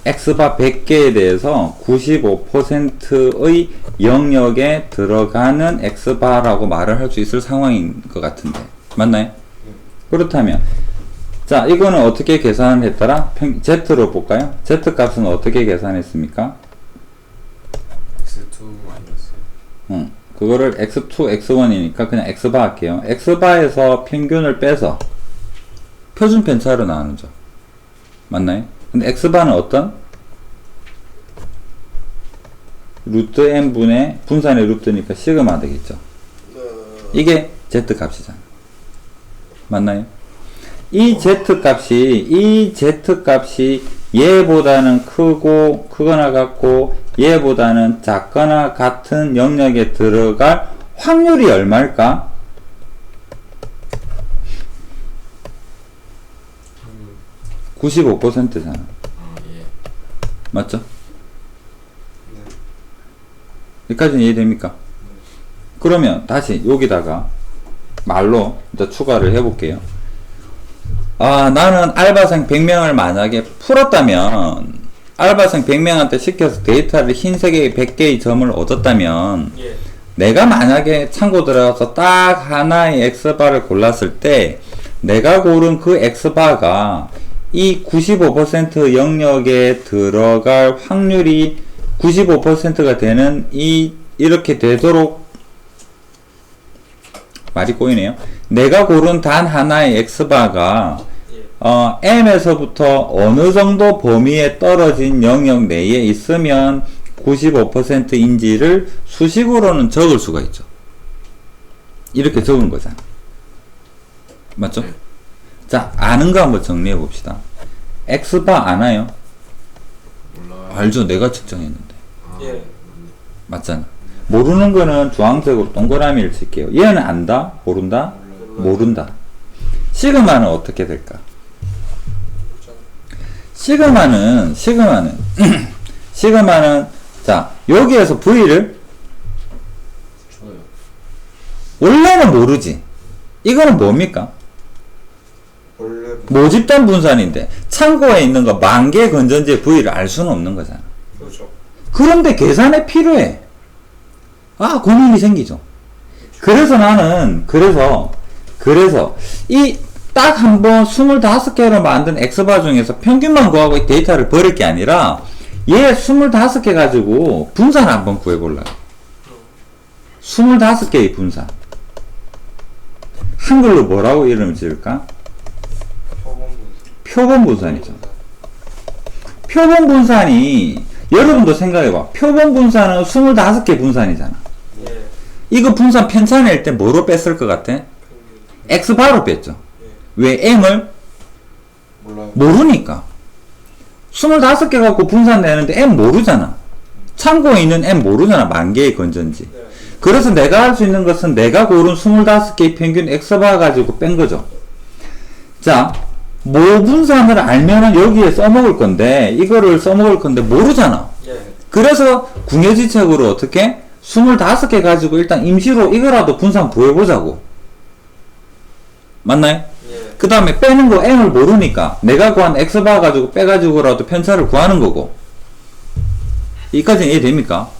x바 100개에 대해서 95%의 영역에 들어가는 x바라고 말을 할 수 있을 상황인 것 같은데 맞나요? 그렇다면 자, 이거는 어떻게 계산을 했더라? z로 볼까요? z값은 어떻게 계산했습니까? x2 마이너스 그거를 x2, x1이니까 그냥 x바 할게요. x바에서 평균을 빼서 표준 편차로 나누죠. 맞나요? 근데 x바는 어떤? 루트 n분의 분산의 루트니까 시그마 되겠죠. 이게 z값이잖아. 맞나요? 이 z값이 얘보다는 크거나 같고 얘보다는 작거나 같은 영역에 들어갈 확률이 얼마일까? 95%잖아. 예. 맞죠? 여기까지는 이해됩니까? 그러면 다시 여기다가 말로 이제 추가를 해볼게요. 나는 알바생 100명을 만약에 풀었다면 알바생 100명한테 시켜서 데이터를 흰색의 100개의 점을 얻었다면 내가 만약에 창고 들어가서 딱 하나의 x바를 골랐을 때 내가 고른 그 x바가 이 95% 영역에 들어갈 확률이 95%가 되는 이렇게 되도록 말이 꼬이네요. 내가 고른 단 하나의 x바가 m에서부터 어느 정도 범위에 떨어진 영역 내에 있으면 95%인지를 수식으로는 적을 수가 있죠. 이렇게 적은 거잖아. 맞죠? 자, 아는 거 한번 정리해 봅시다. x바 아나요? 몰라요. 알죠. 내가 측정했는데. 예. 맞잖아. 모르는 거는 주황색으로 동그라미를 칠게요. 얘는 안다? 모른다? 모른다. 시그마는 어떻게 될까? 시그마는 자, 여기에서 V를 줘요. 원래는 모르지. 이거는 뭡니까? 원래 모집단 분산인데 창고에 있는 거 10,000개 건전지의 V를 알 수는 없는 거잖아. 그렇죠. 그런데 계산에 필요해. 고민이 생기죠. 그래서 나는 이 딱 한 번 25개로 만든 x바 중에서 평균만 구하고 이 데이터를 버릴 게 아니라 얘 25개 가지고 분산 한번 구해볼라. 25개의 분산. 한글로 뭐라고 이름을 지을까? 표본 분산이죠. 표본 분산이 여러분도 생각해봐. 표본 분산은 25개 분산이잖아. 예. 이거 분산 편차낼 때 뭐로 뺐을 것 같아? x바로 뺐죠. 왜? m을 몰라요. 모르니까. 25개 갖고 분산되는데 n 모르잖아. 참고에 있는 n 모르잖아. 만 개의 건전지. 네. 그래서 내가 할 수 있는 것은 내가 고른 25개의 평균 x바 가지고 뺀 거죠. 자, 모 분산을 알면은 여기에 써먹을 건데, 이거를 써먹을 건데 모르잖아. 예. 그래서 궁예지책으로 어떻게? 25개 가지고 일단 임시로 이거라도 분산 구해보자고. 맞나요? 예. 그 다음에 빼는 거 n을 모르니까 내가 구한 x바 가지고 빼가지고라도 편차를 구하는 거고. 여기까지는 이해됩니까?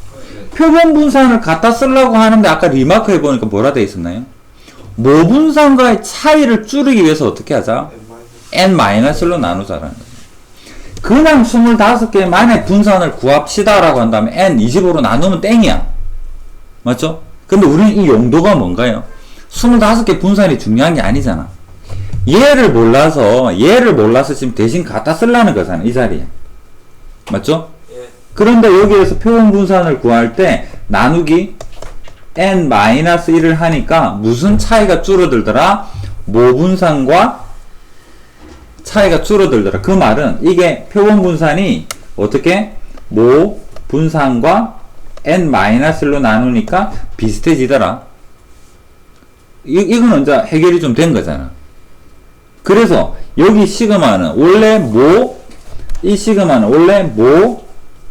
표본 분산을 갖다 쓰려고 하는데 아까 리마크 해보니까 뭐라 돼 있었나요? 모 분산과의 차이를 줄이기 위해서 어떻게 하자? n-로 나누자라는 거죠. 그냥 25개만의 분산을 구합시다라고 한다면 n 20으로 나누면 땡이야. 맞죠? 근데 우리는 이 용도가 뭔가요? 25개 분산이 중요한 게 아니잖아. 얘를 몰라서 지금 대신 갖다 쓰려는 거잖아, 이 자리에. 맞죠? 예. 그런데 여기에서 표본 분산을 구할 때 나누기 n-1을 하니까 무슨 차이가 줄어들더라? 모 분산과 차이가 줄어들더라. 그 말은 이게 표본 분산이 어떻게? 모 분산과 n-1로 나누니까 비슷해지더라. 이거는 이제 해결이 좀 된 거잖아. 그래서 여기 시그마는 원래 이 시그마는 원래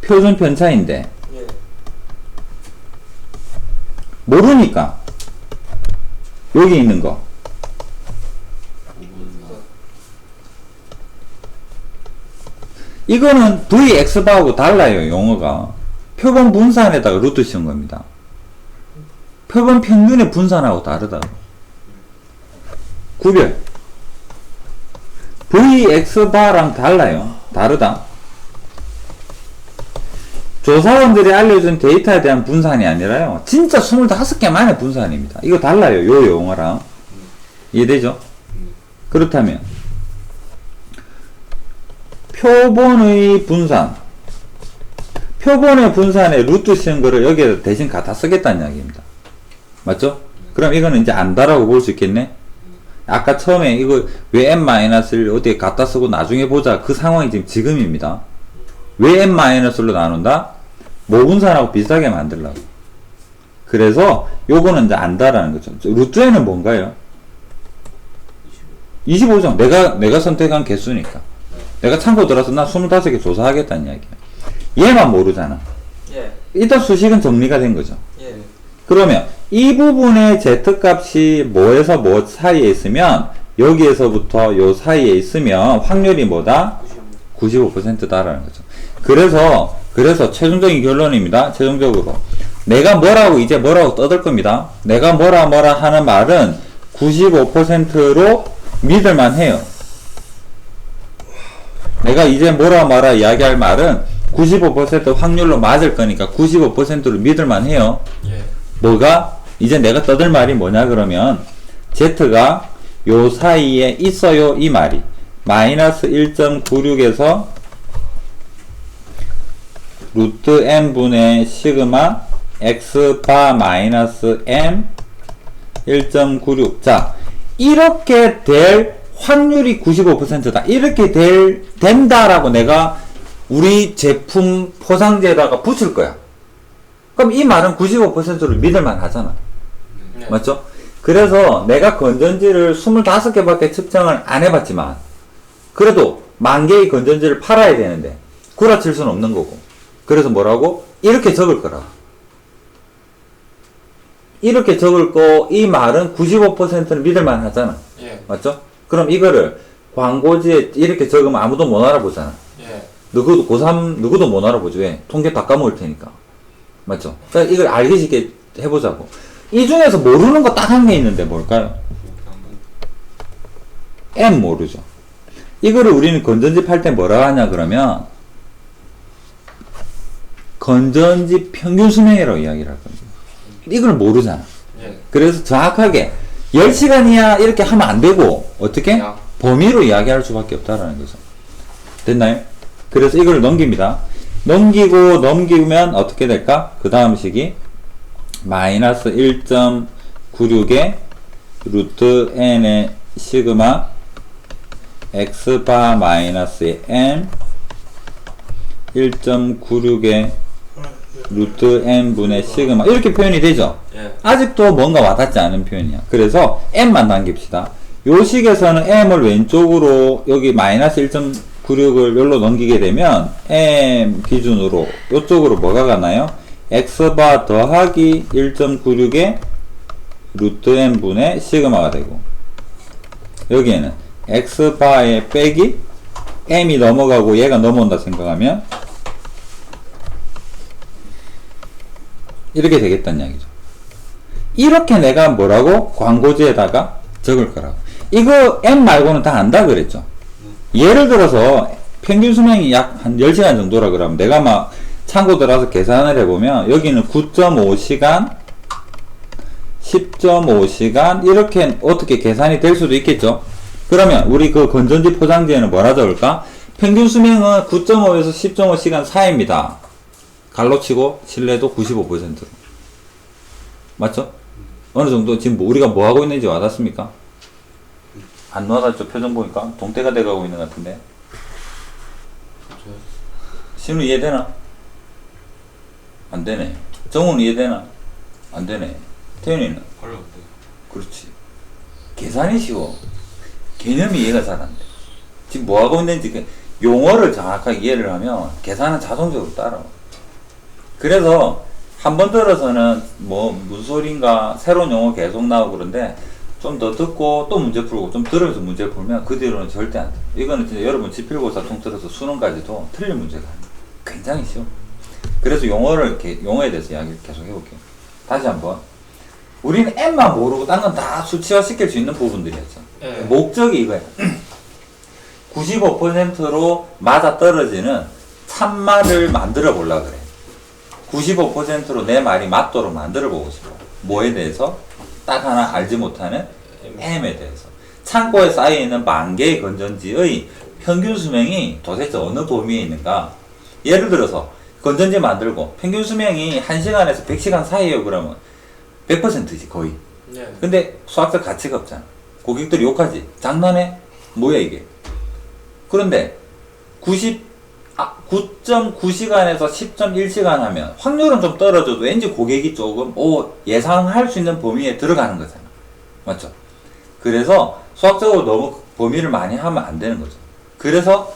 표준 편차인데 예. 모르니까 여기 있는 거 이거는 Vx바하고 달라요. 용어가 표본 분산에다가 루트 씌운 겁니다. 표본 평균의 분산하고 다르다고. 구별. Vx바랑 달라요. 다르다. 조사원들이 알려준 데이터에 대한 분산이 아니라요. 진짜 25개만의 분산입니다. 이거 달라요. 요 용어랑. 이해되죠? 그렇다면 표본의 분산. 표본의 분산에 루트 씌운 거를 여기에 대신 갖다 쓰겠다는 이야기입니다. 맞죠? 그럼 이거는 이제 안다라고 볼 수 있겠네? 아까 처음에 이거 왜 n-를 어디에 갖다 쓰고 나중에 보자. 그 상황이 지금입니다. 왜 n-로 나눈다? 모분산하고 비슷하게 만들려고. 그래서 요거는 이제 안다라는 거죠. 루트에는 뭔가요? 25죠. 내가 선택한 개수니까. 내가 참고 들어서 나 25개 조사하겠다는 이야기야. 얘만 모르잖아. 예. 일단 수식은 정리가 된 거죠. 예. 그러면 이 부분의 z값이 뭐에서 뭐 사이에 있으면 여기에서부터 요 사이에 있으면 확률이 뭐다? 95%다라는 거죠. 그래서 최종적인 결론입니다. 최종적으로 내가 뭐라고 떠들 겁니다. 내가 뭐라 하는 말은 95%로 믿을만 해요. 내가 이제 뭐라 이야기할 말은 95% 확률로 맞을 거니까 95%로 믿을만 해요. 예. 뭐가? 이제 내가 떠들 말이 뭐냐 그러면 Z가 요 사이에 있어요 이 말이 마이너스 1.96에서 루트 n분의 시그마 x바 마이너스 m 1.96. 자, 이렇게 될 확률이 95%다. 이렇게 된다라고 내가 우리 제품 포장지에다가 붙일 거야. 그럼 이 말은 95%를 믿을만 하잖아. 네. 맞죠? 그래서 내가 건전지를 25개밖에 측정을 안 해봤지만 그래도 10,000개의 건전지를 팔아야 되는데 구라칠 수는 없는 거고. 그래서 뭐라고? 이렇게 적을 거라. 이렇게 적을 거, 이 말은 95%는 믿을만 하잖아. 예. 맞죠? 그럼 이거를 광고지에 이렇게 적으면 아무도 못 알아보잖아. 예. 누구도 고3 누구도 못 알아보지. 왜? 통계 다 까먹을 테니까. 맞죠? 그러니까 이걸 알기 쉽게 해보자고. 이 중에서 모르는 거 딱 한 개 있는데 뭘까요? M 모르죠. 이거를 우리는 건전지 팔 때 뭐라 하냐 그러면 건전지 평균 수명이라고 이야기를 할 겁니다. 이걸 모르잖아. 예. 그래서 정확하게 10시간이야 이렇게 하면 안 되고 어떻게? 야. 범위로 이야기할 수밖에 없다라는 거죠. 됐나요? 그래서 이걸 넘깁니다. 넘기면 어떻게 될까? 그 다음 식이 마이너스 1.96에 루트 n의 시그마 x바 마이너스 m 1.96의 루트 n분의 시그마 이렇게 표현이 되죠. 예. 아직도 뭔가 와닿지 않은 표현이야. 그래서 m만 남깁시다. 요 식에서는 m을 왼쪽으로 여기 마이너스 1.96을 여기로 넘기게 되면 m 기준으로 요쪽으로 뭐가 가나요? x바 더하기 1.96의 루트 n분의 시그마가 되고, 여기에는 x바에 빼기 m이 넘어가고 얘가 넘어온다 생각하면 이렇게 되겠다는 이야기죠. 이렇게 내가 뭐라고? 광고지에다가 적을 거라고. 이거 M 말고는 다 안다 그랬죠. 예를 들어서 평균 수명이 약 한 10시간 정도라 그러면 내가 막 참고 들어가서 계산을 해보면 여기는 9.5시간, 10.5시간 이렇게 어떻게 계산이 될 수도 있겠죠. 그러면 우리 그 건전지 포장지에는 뭐라 적을까? 평균 수명은 9.5에서 10.5시간 사이입니다. 갈로치고 신뢰도 95%로. 맞죠? 어느 정도 지금 우리가 뭐 하고 있는지 와닿습니까? 안 와닿죠? 표정 보니까 동태가 돼가고 있는 것 같은데. 신우 이해되나? 안 되네. 정훈 이해되나? 안 되네. 태윤이는? 어려운데. 그렇지. 계산이 쉬워. 개념이 이해가 잘 안 돼. 지금 뭐 하고 있는지 그 용어를 정확하게 이해를 하면 계산은 자동적으로 따라와. 그래서 한 번 들어서는 뭐 무슨 소린가 새로운 용어 계속 나오고 그런데 좀 더 듣고 또 문제 풀고 좀 들으면서 문제 풀면 그 뒤로는 절대 안 돼. 이거는 진짜 여러분 지필고사 통틀어서 수능까지도 틀린 문제가 아니에요. 굉장히 쉬워. 그래서 용어에 대해서 이야기를 계속 해볼게요. 다시 한번. 우리는 M만 모르고 딴 건 다 수치화 시킬 수 있는 부분들이었죠. 예. 목적이 이거야. 95%로 맞아 떨어지는 참말을 만들어 보려고 그래. 95%로 내 말이 맞도록 만들어 보고 싶어. 뭐에 대해서? 딱 하나 알지 못하는 M에 대해서. 창고에 쌓여있는 만 개의 건전지의 평균 수명이 도대체 어느 범위에 있는가? 예를 들어서 건전지 만들고 평균 수명이 1시간에서 100시간 사이에요. 그러면 100%지 거의. 예. 근데 수학적 가치가 없잖아. 고객들이 욕하지. 장난해? 뭐야 이게? 그런데 9.9시간에서 10.1시간 하면 확률은 좀 떨어져도 왠지 고객이 조금 예상할 수 있는 범위에 들어가는 거잖아. 맞죠? 그래서 수학적으로 너무 범위를 많이 하면 안 되는 거죠. 그래서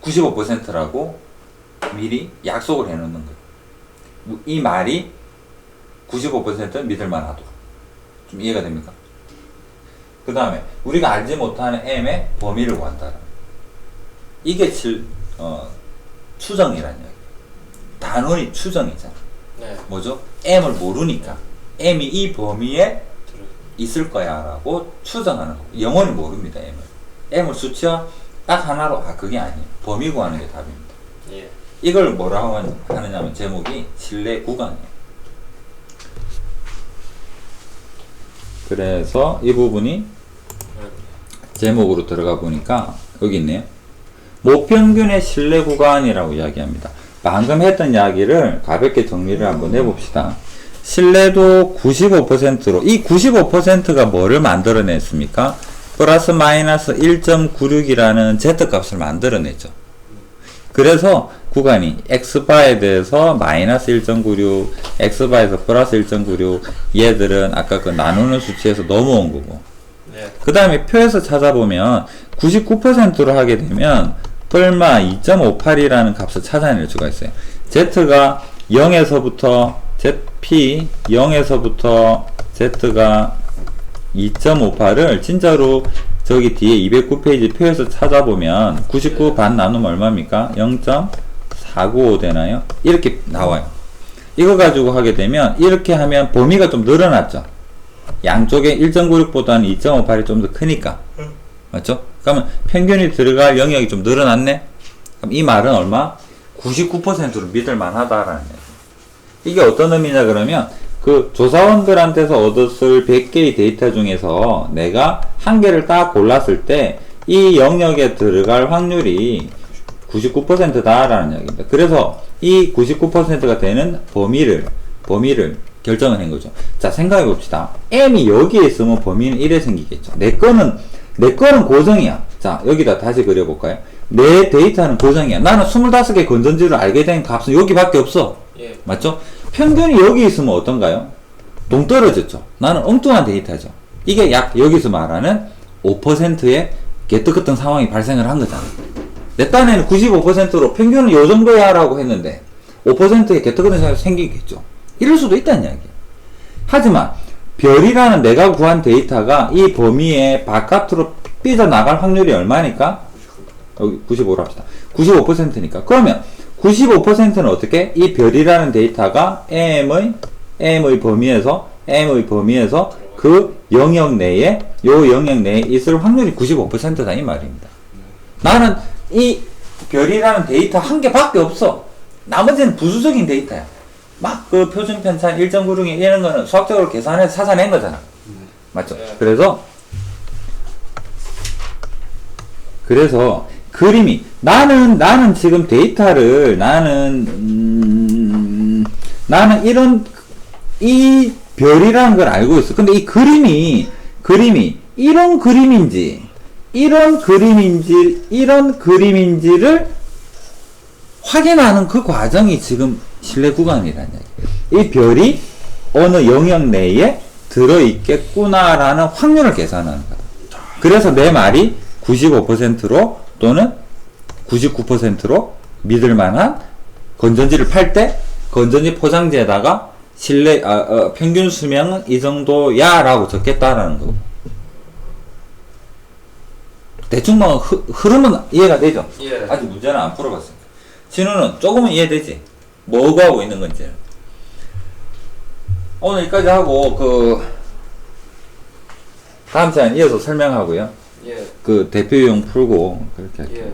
95%라고 미리 약속을 해 놓는 거예요. 이 말이 95% 믿을만 하도록. 좀 이해가 됩니까? 그 다음에 우리가 알지 못하는 M의 범위를 구한다. 이게 추정이라는 얘기. 단원이 추정이잖아. 네. 뭐죠? M을 모르니까 M이 이 범위에 있을 거야 라고 추정하는 거. 영원히 모릅니다. M을 수치화 딱 하나로 그게 아니에요. 범위 구하는 게 답입니다. 예. 이걸 뭐라고 하느냐면 제목이 신뢰 구간이에요. 그래서 이 부분이 제목으로 들어가 보니까 여기 있네요. 모평균의 신뢰 구간이라고 이야기합니다. 방금 했던 이야기를 가볍게 정리를 한번 해봅시다. 신뢰도 95%로 이 95%가 뭐를 만들어냈습니까? 플러스 마이너스 1.96이라는 Z값을 만들어냈죠. 그래서 구간이 X바에 대해서 마이너스 1.96, X바에서 플러스 1.96 얘들은 아까 그 나누는 수치에서 넘어온 거고, 네. 그 다음에 표에서 찾아보면 99%로 하게 되면 뿔마 2.58이라는 값을 찾아낼 수가 있어요. Z가 0에서부터 P 0에서부터 Z가 2.58을 진짜로 저기 뒤에 209페이지 표에서 찾아보면 99 반 나누면 얼마입니까? 0.495 되나요? 이렇게 나와요. 이거 가지고 하게 되면 이렇게 하면 범위가 좀 늘어났죠. 양쪽에 1.96보다는 2.58이 좀 더 크니까. 맞죠? 그러면 평균이 들어갈 영역이 좀 늘어났네? 그럼 이 말은 얼마? 99%로 믿을만 하다라는 얘기. 이게 어떤 의미냐 그러면 그 조사원들한테서 얻었을 100개의 데이터 중에서 내가 한 개를 딱 골랐을 때 이 영역에 들어갈 확률이 99%다라는 이야기입니다. 그래서 이 99%가 되는 범위를 결정을 한 거죠. 자, 생각해 봅시다. M이 여기에 있으면 범위는 이래 생기겠죠. 내 거는 고정이야. 자, 여기다 다시 그려볼까요? 내 데이터는 고정이야. 나는 25개 건전지를 알게 된 값은 여기밖에 없어. 예. 맞죠? 평균이 여기 있으면 어떤가요? 동떨어졌죠. 나는 엉뚱한 데이터죠. 이게 약 여기서 말하는 5%의 개뜨끄뜬 상황이 발생을 한 거잖아. 내 딴에는 95%로 평균은 요 정도야 라고 했는데 5%의 개뜨끄뜬 상황이 생기겠죠. 이럴 수도 있다는 이야기야. 하지만 별이라는 내가 구한 데이터가 이 범위의 바깥으로 삐져나갈 확률이 얼마니까? 여기 95로 합시다. 95%니까. 그러면 95%는 어떻게? 이 별이라는 데이터가 M의 범위에서 그 영역 내에, 요 영역 내에 있을 확률이 95%다 이 말입니다. 나는 이 별이라는 데이터 한 개밖에 없어. 나머지는 부수적인 데이터야. 막 그 표준 편차 1.96 이런 거는 수학적으로 계산해서 찾아낸 거잖아. 맞죠? 그래서 그림이 나는 지금 데이터를 나는 이런 이 별이라는 걸 알고 있어. 근데 이 그림이 이런 그림인지를 확인하는 그 과정이 지금 신뢰 구간이라는 얘기. 이 별이 어느 영역 내에 들어있겠구나라는 확률을 계산하는 거다. 그래서 내 말이 95%로 또는 99%로 믿을 만한 건전지를 팔 때 건전지 포장지에다가 평균 수명은 이 정도야 라고 적겠다라는 거고. 대충 뭐 흐름은 이해가 되죠? 예. 아직 문제는 안 풀어봤습니다. 진우는 조금은 이해되지? 뭐가 하고 있는 건지. 오늘 여기까지 하고 다음 시간 이어서 설명하고요. 예. 그 대표용 풀고 그렇게 할게요. 예.